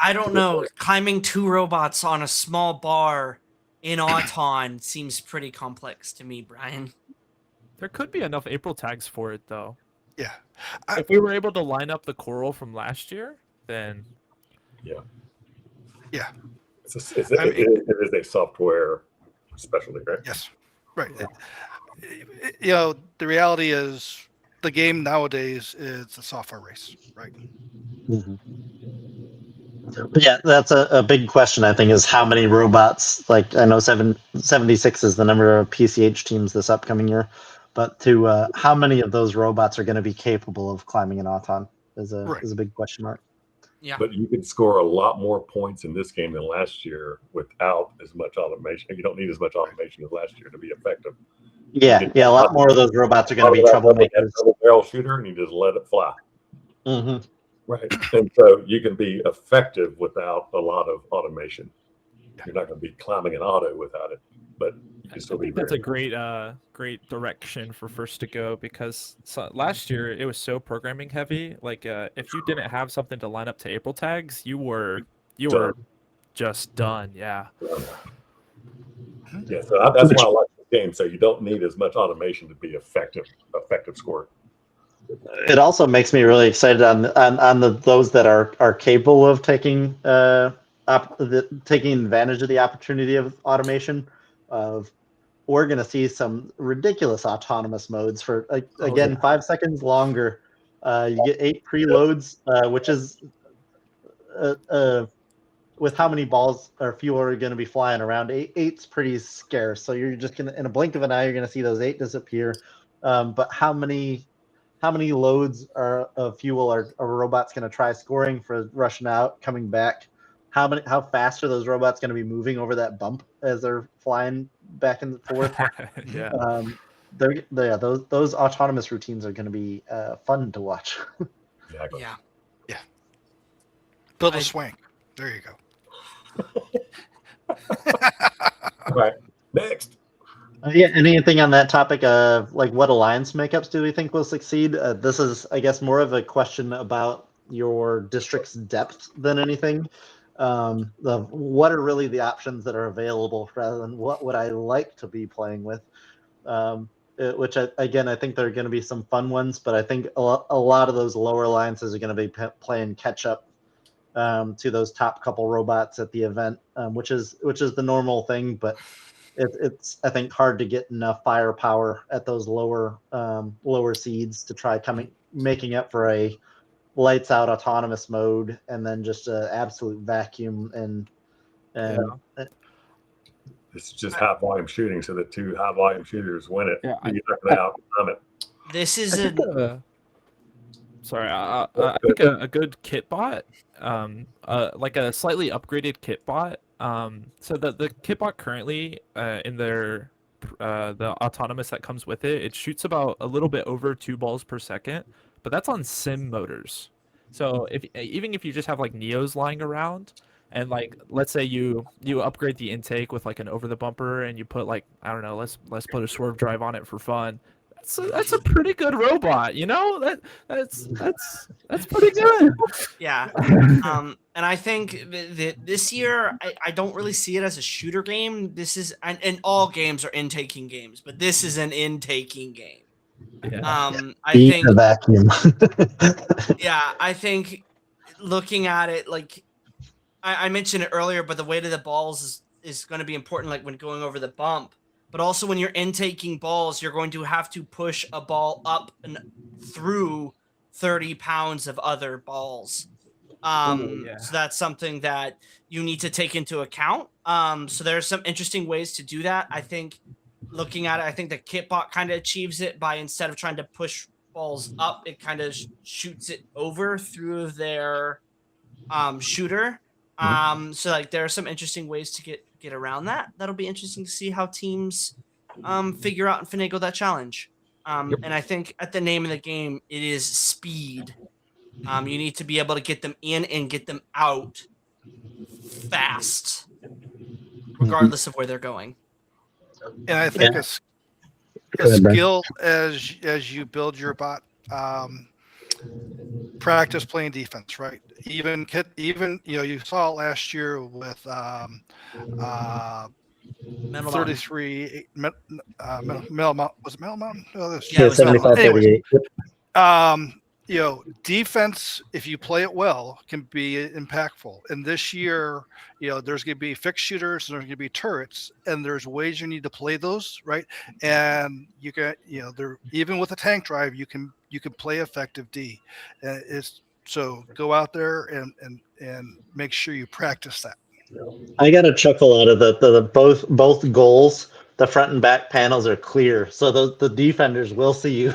I don't know. Climbing 2 robots on a small bar in Auton seems pretty complex to me, Brian. There could be enough April tags for it, though. Yeah. If we were able to line up the coral from last year, then yeah. It is a software specialty, right? Yes. Right. The reality is the game nowadays is a software race, right? But yeah, that's a big question, I think, is how many robots, like I know 76 is the number of PCH teams this upcoming year, but how many of those robots are going to be capable of climbing an Auton is a big question mark. Yeah. But you could score a lot more points in this game than last year without as much automation. You don't need as much automation as last year to be effective. Yeah, a lot more of those robots are going to be troublemakers. Double barrel shooter, and you just let it fly. Mm-hmm. Right. And so you can be effective without a lot of automation. You're not going to be climbing an auto without it, but you can still be. That's a great direction for First to go, because last year it was so programming heavy. Like if you didn't have something to line up to April tags, you were just done. Yeah. Yeah. So that's why I like the game. So you don't need as much automation to be effective score. It also makes me really excited on those that are capable of taking advantage of the opportunity of automation. We're going to see some ridiculous autonomous modes for 5 seconds longer. You get 8 preloads, which is with how many balls or fuel are going to be flying around. 8's pretty scarce, so you're just gonna, in a blink of an eye, you're going to see those 8 disappear. But how many loads of fuel are robots going to try scoring for rushing out, coming back? How fast are those robots going to be moving over that bump as they're flying back and forth? Yeah. Those autonomous routines are going to be fun to watch. Exactly. Yeah. Build a swank. There you go. All right. Next. Anything on that topic of like what alliance makeups do we think will succeed? This is, I guess, more of a question about your district's depth than anything. What are really the options that are available rather than what would I like to be playing with? Which I think there are going to be some fun ones, but I think a lot of those lower alliances are going to be playing catch up to those top couple robots at the event, which is the normal thing, but it's I think hard to get enough firepower at those lower seeds to try making up for a lights out autonomous mode and then just an absolute vacuum and It's just high volume shooting, so the two high volume shooters win it. Yeah, You're not going to outrun it. This is I a think, I think a good kitbot, like a slightly upgraded kitbot. So the kitbot currently in their the autonomous that comes with it, it shoots about a little bit over 2 balls per second, but that's on sim motors. So even if you just have like Neos lying around, and like let's say you upgrade the intake with like an over the bumper, and you put like, I don't know, let's put a swerve drive on it for fun. That's a pretty good robot, you know? That's pretty good. Yeah. And I think this year, I don't really see it as a shooter game. This is, and all games are intaking games, but this is an intaking game. Yeah. I Beat think the vacuum. Yeah, I think looking at it, like I mentioned it earlier, but the weight of the balls is going to be important, like when going over the bump. But also when you're intaking balls, you're going to have to push a ball up and through 30 pounds of other balls. Yeah. So that's something that you need to take into account. So there's some interesting ways to do that. I think looking at it, I think the kitbot kind of achieves it by, instead of trying to push balls up, it kind of shoots it over through their shooter. So like there are some interesting ways to get around that. That'll be interesting to see how teams figure out and finagle that challenge. And I think at the name of the game, it is speed. You need to be able to get them in and get them out fast, regardless of where they're going. And I think a skill as you build your bot, practice playing defense, right? Even you saw it last year with Metal 33 Metal Mountain. Was it Metal Mountain? No, this Yeah, it was Metal 75, Anyways, 38. Defense, if you play it well, can be impactful. And this year, there's going to be fixed shooters, and there's going to be turrets, and there's ways you need to play those, right? And you can, there, even with a tank drive, you can play effective D. So go out there and make sure you practice that. I got a chuckle out of the both goals. The front and back panels are clear, so the defenders will see you.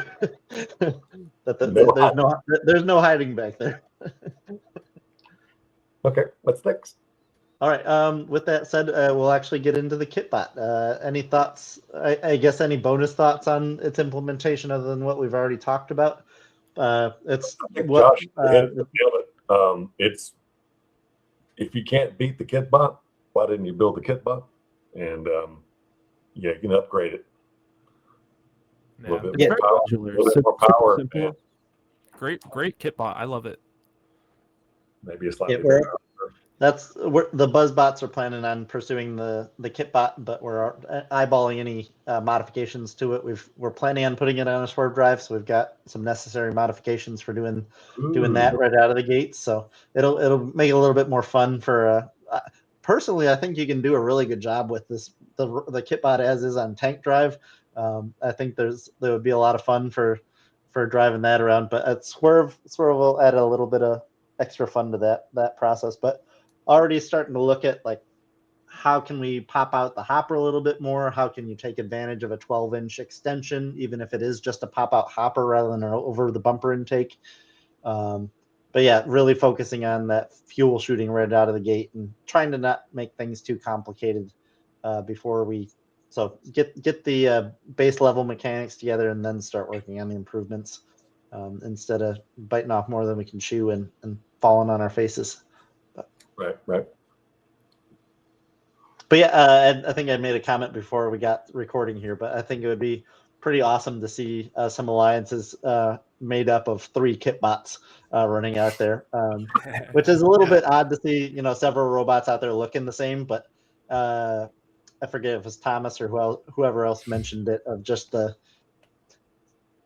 There's no hiding back there. Okay, what's next? All right. With that said, we'll actually get into the kitbot. Any thoughts? I guess any bonus thoughts on its implementation other than what we've already talked about? It's I think what Josh hit the nail of it. It's, if you can't beat the kitbot, why didn't you build the kitbot? And you can upgrade it. A little bit more power. Modular. A little bit more power. Simple. And Great kitbot. I love it. maybe a slightly we're- better. the BuzzBots are planning on pursuing the kitbot, but we're eyeballing any modifications to it. We're planning on putting it on a swerve drive, so we've got some necessary modifications for doing that right out of the gate. So it'll make it a little bit more fun for. Personally, I think you can do a really good job with this the kitbot as is on tank drive. I think there would be a lot of fun for driving that around, but at swerve will add a little bit of extra fun to that process. But already starting to look at like how can we pop out the hopper a little bit more? How can you take advantage of a 12-inch extension, even if it is just a pop out hopper rather than an over the bumper intake? But yeah, really focusing on that fuel shooting right out of the gate and trying to not make things too complicated before we get the base level mechanics together and then start working on the improvements instead of biting off more than we can chew and falling on our faces. Right. But yeah, I think I made a comment before we got recording here, but I think it would be pretty awesome to see some alliances made up of 3 kitbots running out there, which is a little bit odd to see, several robots out there looking the same, but I forget if it was Thomas or whoever else mentioned it, of just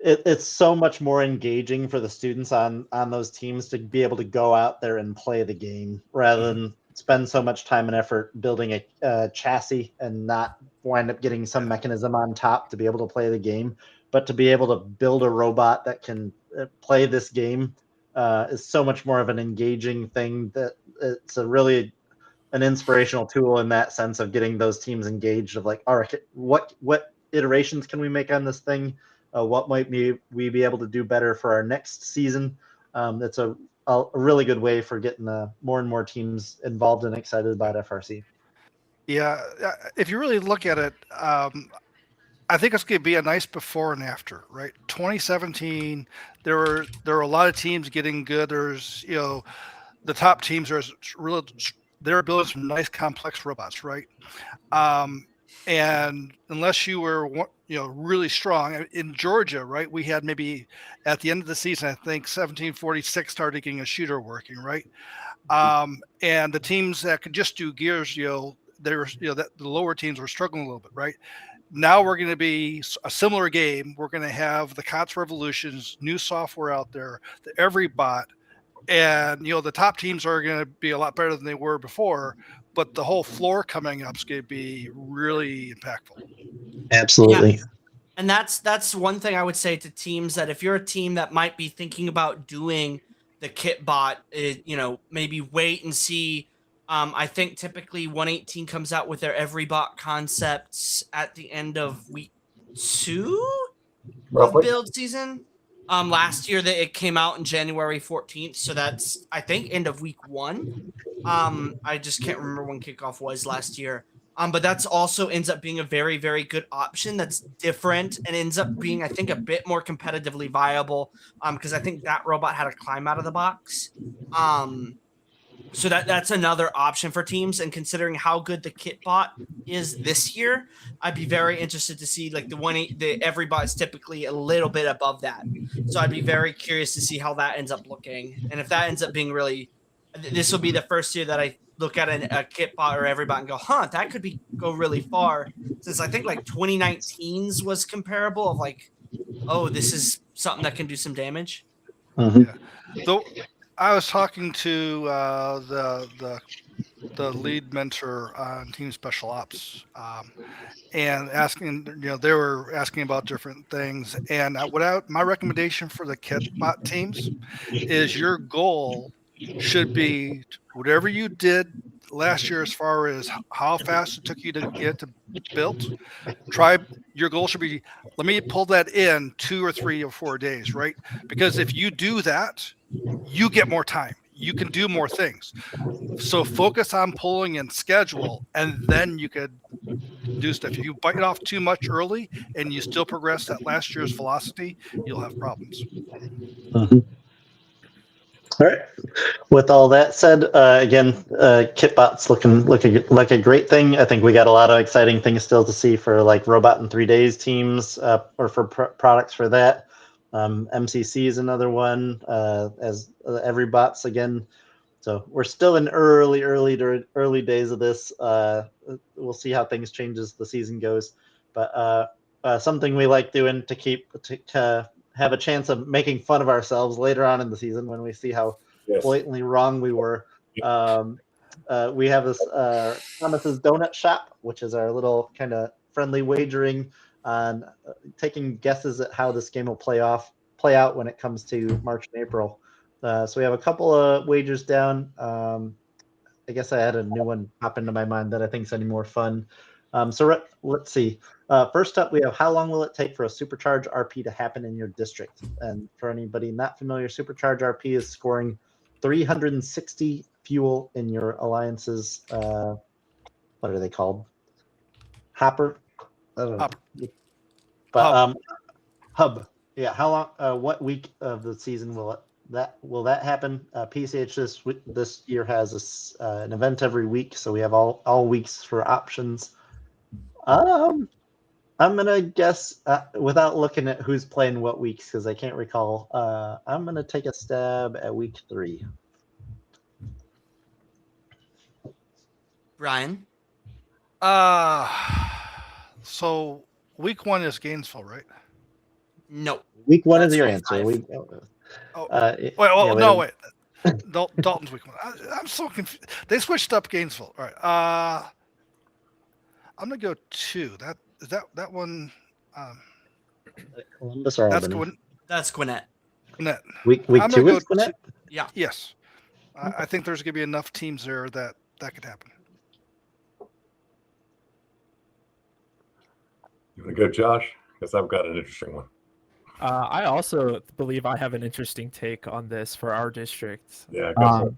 it's so much more engaging for the students on those teams to be able to go out there and play the game rather than spend so much time and effort building a chassis and not wind up getting some mechanism on top to be able to play the game. But to be able to build a robot that can play this game is so much more of an engaging thing that it's a really an inspirational tool in that sense of getting those teams engaged of like, all right, what iterations can we make on this thing? What might we be able to do better for our next season? That's a really good way for getting more and more teams involved and excited about FRC. Yeah, if you really look at it, I think it's going to be a nice before and after, right? 2017, there were a lot of teams getting good. There's the top teams are really they're building some nice complex robots, right? And unless you were really strong in Georgia, right? We had maybe at the end of the season, I think 1746 started getting a shooter working, right? And the teams that could just do gears, they were that the lower teams were struggling a little bit, right? Now we're going to be a similar game. We're going to have the COTS Revolutions, new software out there, the every bot, and the top teams are going to be a lot better than they were before. But the whole floor coming up is going to be really impactful. Absolutely. Yeah. And that's one thing I would say to teams, that if you're a team that might be thinking about doing the kitbot, maybe wait and see. I think typically 118 comes out with their every bot concepts at the end of week 2 of build season. Last year that it came out in January 14th, so that's I think end of week 1. I just can't remember when kickoff was last year. But that's also ends up being a very, very good option that's different and ends up being, I think, a bit more competitively viable. Because I think that robot had a climb out of the box. So that's another option for teams. And considering how good the kitbot is this year, I'd be very interested to see like the every bot is typically a little bit above that. So I'd be very curious to see how that ends up looking. And if that ends up being really, this will be the first year that I look at a kitbot or every bot and go, that could go really far. Since I think like 2019's was comparable of like, oh, this is something that can do some damage. Mm-hmm. Yeah. Though I was talking to the lead mentor on Team Special Ops, and asking, they were asking about different things. And my recommendation for the kitbot teams is your goal should be whatever you did last year as far as how fast it took you to get to built. Your goal should be, let me pull that in 2 or 3 or 4 days, right? Because if you do that, you get more time. You can do more things. So focus on pulling in schedule, and then you could do stuff. If you bite it off too much early and you still progress at last year's velocity, you'll have problems. Mm-hmm. All right. With all that said, again, kitbot's looking like a great thing. I think we got a lot of exciting things still to see for like robot in 3 days teams, or for products for that. MCC is another one, as every bots again. So we're still in early days of this. We'll see how things change as the season goes. But something we like doing to have a chance of making fun of ourselves later on in the season when we see how blatantly wrong we were. We have this Thomas's Donut Shop, which is our little kind of friendly wagering on taking guesses at how this game will play out when it comes to March and April. So we have a couple of wagers down. I guess I had a new one pop into my mind that I think is any more fun. So let's see. First up, we have how long will it take for a Supercharge RP to happen in your district? And for anybody not familiar, Supercharge RP is scoring 360 fuel in your alliance's, what are they called? Hopper? I don't know. Hopper. But hub. Yeah, how long? What week of the season will that happen? PCH this year has an event every week, so we have all weeks for options. I'm gonna guess without looking at who's playing what weeks because I can't recall. I'm gonna take a stab at week 3. Brian? So week 1 is Gainesville, right? No. Week 1 That's is your week answer. 5. Wait, no, wait. Dalton's week 1. I'm so confused. They switched up Gainesville. All right. I'm gonna go 2. That one. Columbus or That's Albany? That's Gwinnett. Gwinnett. Week I'm 2 gonna is go Gwinnett? Yeah. Yes. I think there's gonna be enough teams there that could happen. You want to go, Josh? Because I've got an interesting one. I also believe I have an interesting take on this for our district. Yeah, go for it.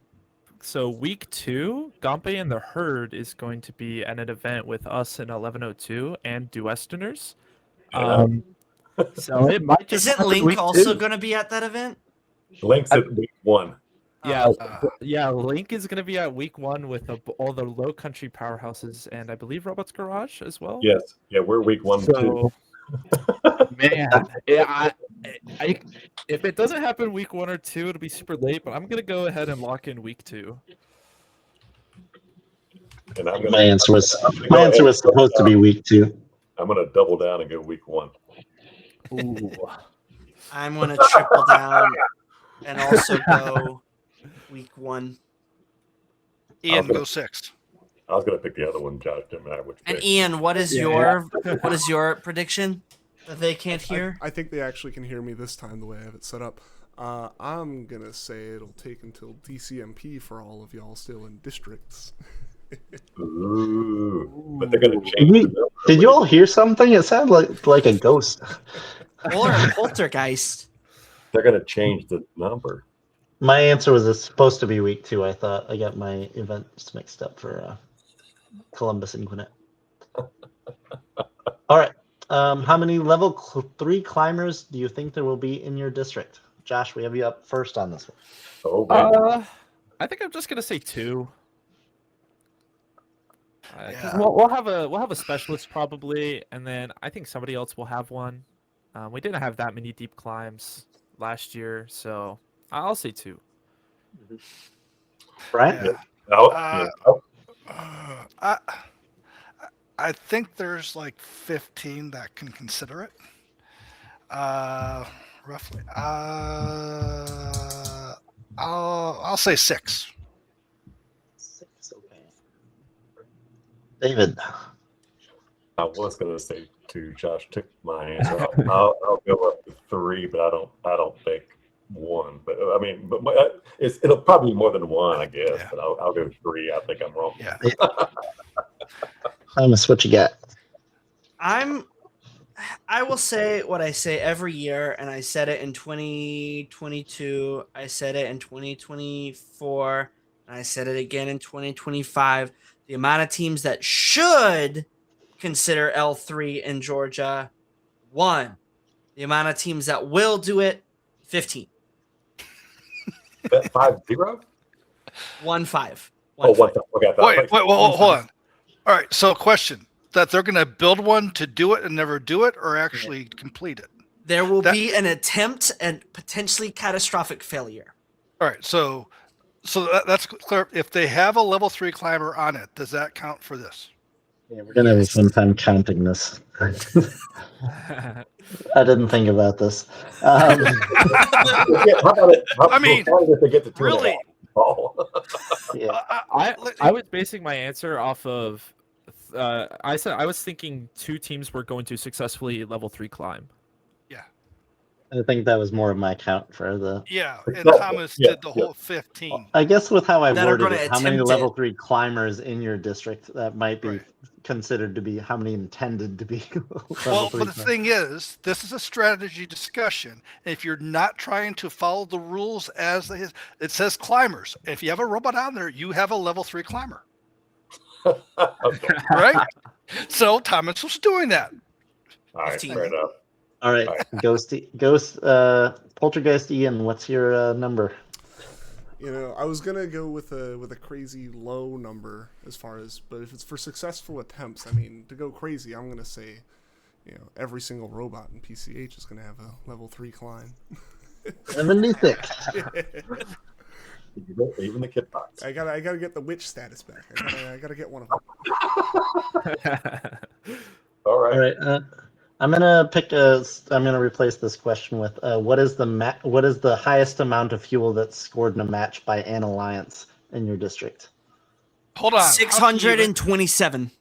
So week 2, Gampe and the Herd is going to be at an event with us in 1102 and Westerners. So it might just Isn't happen Link week also 2. going to be at that event? Link's at week 1. Yeah, Link is going to be at week 1 with all the low country powerhouses and I believe Robots Garage as well. Yes. Yeah, we're week 1 too. Man, yeah, I if it doesn't happen week 1 or 2, it'll be super late. But I'm gonna go ahead and lock in week 2. And I'm My answer was supposed to be week 2. I'm going to double down and go week 1. Ooh. I'm going to triple down and also go week 1. Ian, go 6. I was going to pick the other one, Josh. Didn't matter which. And pick. Ian, what is your prediction that they can't hear? I think they actually can hear me this time the way I have it set up. I'm gonna say it'll take until DCMP for all of y'all still in districts. Ooh. But they're going to change. the number. Did you all hear something? It sounded like a ghost. Or a poltergeist? They're going to change the number. My answer was it's supposed to be week 2. I thought I got my events mixed up for Columbus and Gwinnett. All right. How many level 3 climbers do you think there will be in your district? Josh, we have you up first on this one. Oh, wait. I think I'm just gonna say 2. 'Cause Yeah. we'll have a specialist probably, and then I think somebody else will have one. We didn't have that many deep climbs last year, so I'll say 2. Brian? Yeah. I think there's like 15 that can consider it. Roughly. I'll say 6. 6, okay. David. I was going to say 2. Josh took my answer. I'll go up to 3, but I don't think 1. But I mean, it'll probably be more than 1, I guess. Yeah. But I'll go 3. I think I'm wrong. Yeah. Thomas, what you got? I will say what I say every year, and I said it in 2022, I said it in 2024, and I said it again in 2025. The amount of teams that should consider L3 in Georgia, 1. The amount of teams that will do it, 15. That 5-0? 1-5. Oh, 1. Okay, Wait, hold on. All right, so question. That they're going to build one to do it and never do it, or actually complete it? There will be an attempt and potentially catastrophic failure. All right, so that's clear. If they have a level 3 climber on it, does that count for this? Yeah, we're gonna have a fun time counting this. I didn't think about this. How about it? I mean, if they get to 2.5? really? Oh. Yeah. I was basing my answer off of. I was thinking 2 teams were going to successfully level 3 climb. I think that was more of my count for the. Yeah, and Exactly. Thomas Yeah, did the whole 15. I guess with how I That are worded gonna it, how many attempt level it. 3 climbers in your district that might be Right. considered to be how many intended to be level Well, 3 but the thing is, this is a strategy discussion. If you're not trying to follow the rules as it says climbers. If you have a robot on there, you have a level 3 climber, Okay. right? So Thomas was doing that. All right. 15. Fair enough. All right, Ghost, Poltergeist Ian, what's your number? I was gonna go with a crazy low number as far as, but if it's for successful attempts, I mean, to go crazy, I'm gonna say, every single robot in PCH is gonna have a level 3 climb. 76. Even the kitbots. I gotta get the witch status back. I gotta get one of them. All right. All right. I'm gonna replace this question with what is the highest amount of fuel that's scored in a match by an alliance in your district? Hold on. How can you even- 627.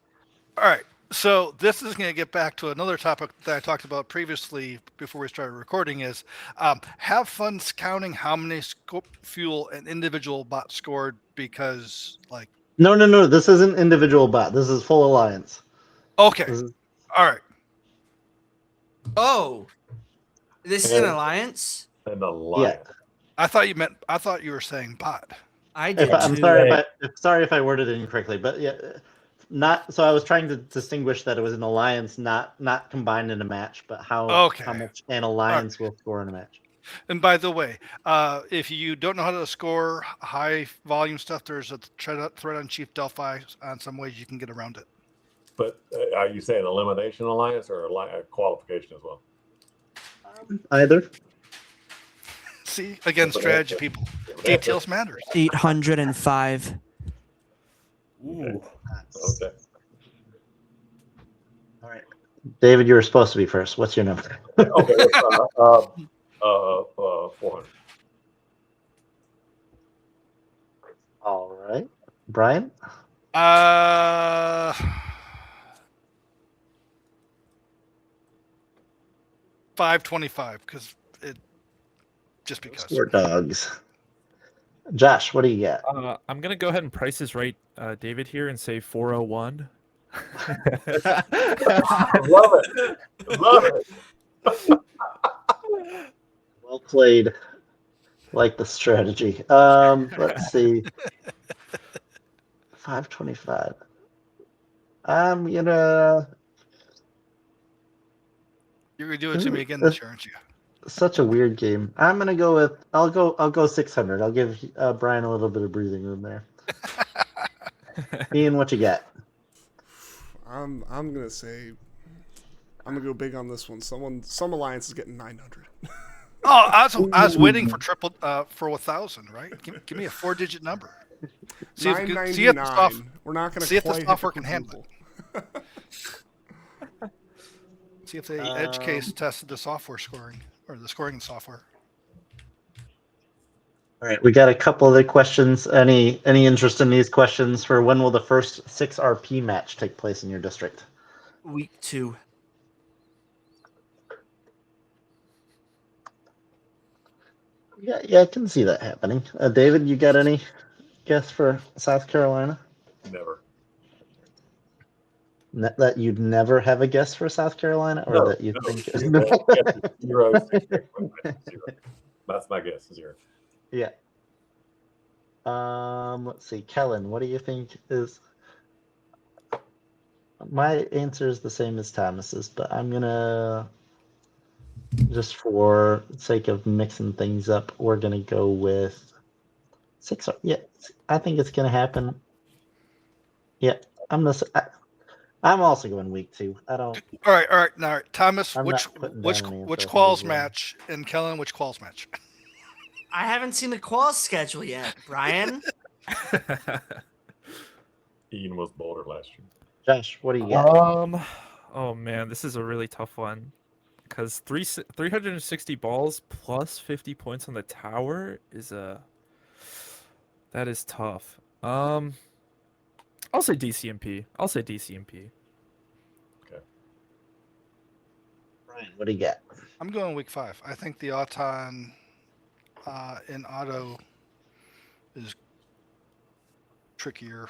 All right. So this is going to get back to another topic that I talked about previously before we started recording is have fun counting how many fuel an individual bot scored because like. No. This isn't individual bot. This is full alliance. Okay. This is, All right. Oh, this is an alliance? An alliance. I thought you were saying bot. I did I'm too. sorry if I worded it incorrectly, but yeah, not. So I was trying to distinguish that it was an alliance, not combined in a match, but how much an alliance will score in a match. And by the way, if you don't know how to score high volume stuff, there's a thread on Chief Delphi on some ways you can get around it. But are you saying elimination alliance or a qualification as well? Either. See, again, strategy, people. Details matters. 805. Ooh. Okay. All right, David, you were supposed to be first. What's your number? Okay. 400. All right, Brian. 525 because it just because. We're dogs. Josh, what do you get? I'm gonna go ahead and price this right, David here, and say 401. Love it. Well played. Like the strategy. Let's see. 525. I'm gonna. You're gonna do it to me again this year, aren't you? Such a weird game. I'm gonna go with. I'll go 600. I'll give Brian a little bit of breathing room there. Ian, what you got? I'm gonna say I'm gonna go big on this one. Some alliance is getting 900. Oh, I was waiting for triple for 1,000. Right? Give me a 4-digit number. See if the We're not gonna see if the quite software hit can handle it. See if the edge case tested the software scoring or the scoring software. All right, we got a couple other questions. Any interest in these questions for when will the first 6RP match take place in your district? Week 2. Yeah, I can see that happening. David, you got any guess for South Carolina? Never. That you'd never have a guess for South Carolina, or that you think? Zero. That's my guess. 0. Yeah. Let's see, Kellen, what do you think is? My answer is the same as Thomas's, but I'm gonna, just for sake of mixing things up, we're gonna go with 6. Yeah, I think it's gonna happen. Yeah, I'm also going week 2. I don't. All right. Thomas, I'm which not putting down an which answer quals for this one. match, and Kellen, which quals match? I haven't seen the qual schedule yet, Brian. Ian was bolder last year. Josh, what do you got? Oh man, this is a really tough one because 360 balls plus 50 points on the tower that is tough. I'll say DCMP. Okay. Brian, what do you got? I'm going week 5. I think the Auton in auto is trickier.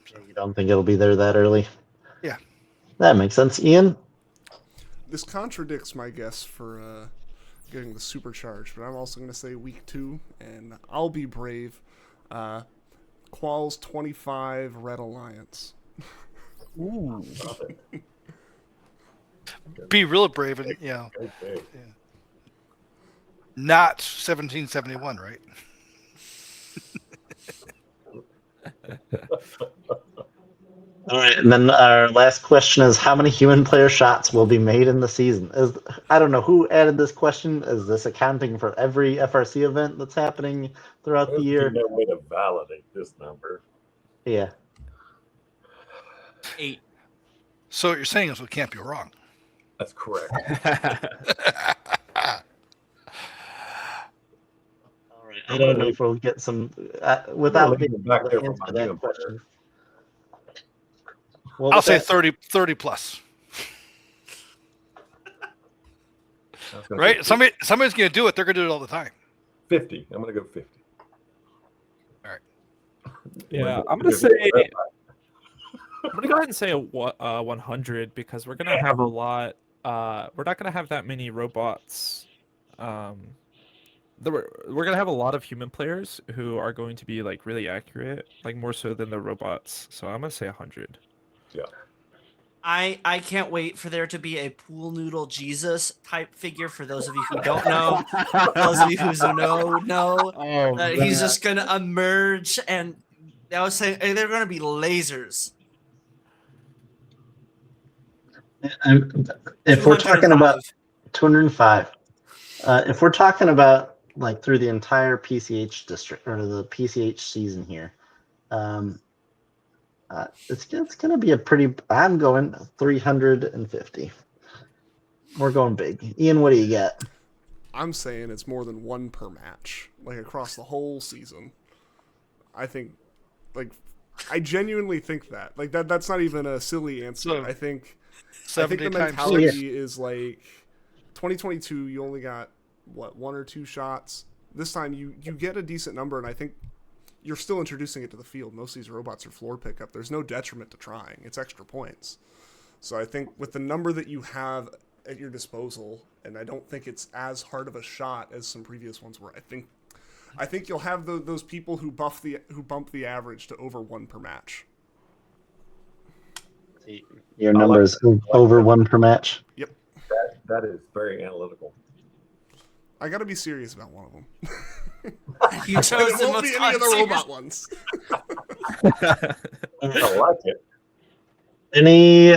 So. You don't think it'll be there that early? Yeah. That makes sense. Ian? This contradicts my guess for getting the supercharge, but I'm also going to say week 2, and I'll be brave. Quals 25 Red Alliance. Ooh. Be real brave and not 1771, right? All right, and then our last question is: how many human player shots will be made in the season? I don't know who added this question. Is this accounting for every FRC event that's happening throughout the year? There's no way to validate this number. Yeah. 8. So what you're saying is we can't be wrong. That's correct. All right. I don't know if we'll get some without being back able there to for answer my that new question. Well, I'll with say that, 30 plus. I was gonna Right? say Somebody's going to do it. They're going to do it all the time. 50. I'm going to go 50. Yeah, I'm gonna say I'm gonna go ahead and say a 100 because we're gonna have a lot. We're not gonna have that many robots. We're gonna have a lot of human players who are going to be like really accurate, like more so than the robots. So I'm gonna say 100. Yeah. I can't wait for there to be a pool noodle Jesus type figure. For those of you who don't know, those of you who know oh, that he's just gonna emerge, and I was saying they're gonna be lasers. if we're talking about 205. 205, if we're talking about like through the entire PCH district or the PCH season here, it's going to be a pretty. I'm going 350. We're going big. Ian, what do you got? I'm saying it's more than one per match, like across the whole season. I think, like, I genuinely think that. Like that's not even a silly answer. So, I think 70 the times mentality is like 2022 you only got what, 1 or 2 shots. This time you get a decent number, and I think you're still introducing it to the field. Most of these robots are floor pickup. There's no detriment to trying. It's extra points. So I think with the number that you have at your disposal, and I don't think it's as hard of a shot as some previous ones were. I think you'll have those people who bump the average to over 1 per match. Your number is over 1 per match. Yep. That is very analytical. I got to be serious about one of them. You chose It the won't most be any of the unserious- robot ones. I like it. Any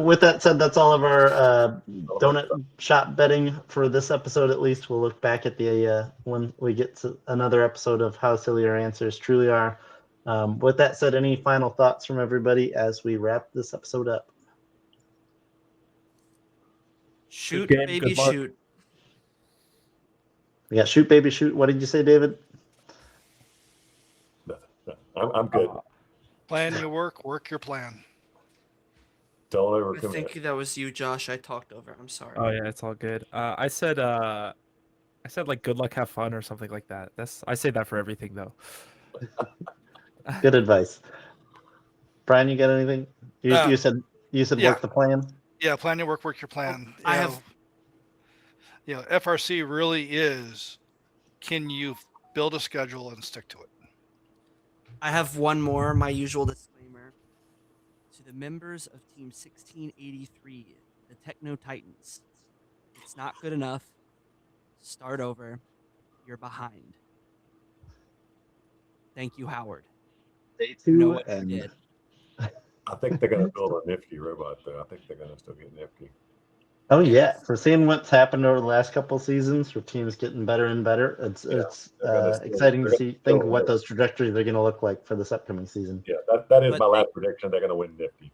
with that said, that's all of our donut shop betting for this episode. At least we'll look back at the when we get to another episode of How Silly Our Answers Truly Are. With that said, any final thoughts from everybody as we wrap this episode up? Shoot, Good game, baby, good luck. shoot. We got shoot, baby, shoot. What did you say, David? I'm good. Plan your work your plan. Don't I overcommit. think that was you, Josh. I talked over. I'm sorry. Oh yeah, it's all good. I said like good luck, have fun, or something like that. I say that for everything though. Good advice. Brian, you got anything? You said yeah. work the plan. Yeah, plan your work your plan. I have. FRC really is. Can you build a schedule and stick to it? I have one more. My usual disclaimer to the members of Team 1683, the Techno Titans. It's not good enough. Start over. You're behind. Thank you, Howard. Day You know 2 what you and did. I think they're going to build a nifty robot, though. I think they're going to still get nifty. oh yeah, for seeing what's happened over the last couple of seasons, for teams getting better and better, it's they're gonna still- exciting to they're see. gonna Think still what win. those trajectories are going to look like for this upcoming season. Yeah, that is But my last prediction. They're going to win nifty.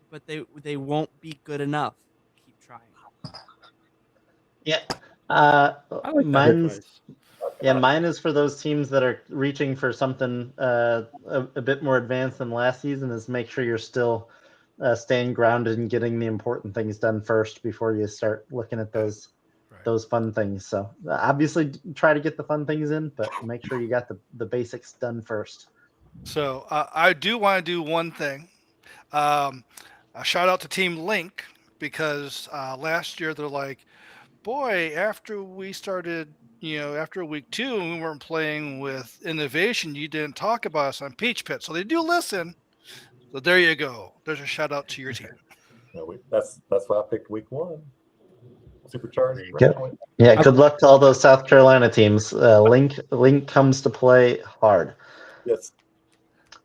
But they won't be good enough. Keep trying. Yeah, I like that mine's advice. yeah, mine is for those teams that are reaching for something a bit more advanced than last season. Is make sure you're still staying grounded and getting the important things done first before you start looking at those fun things. So obviously try to get the fun things in, but make sure you got the basics done first. So I do want to do one thing. A shout out to Team Link because last year they're like, boy, after we started, after week 2 and we weren't playing with innovation, you didn't talk about us on Peach Pit. So they do listen. So there you go. There's a shout out to your team. No, that's why I picked week 1. Supercharged. Good. Yeah, good luck to all those South Carolina teams. Link comes to play hard. Yes.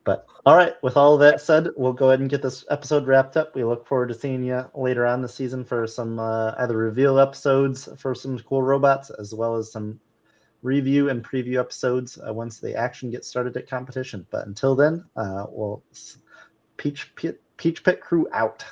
But all right, with all of that said, we'll go ahead and get this episode wrapped up. We look forward to seeing you later on this season for some either reveal episodes for some cool robots, as well as some review and preview episodes once the action gets started at competition. But until then, we'll Peach Pit crew out.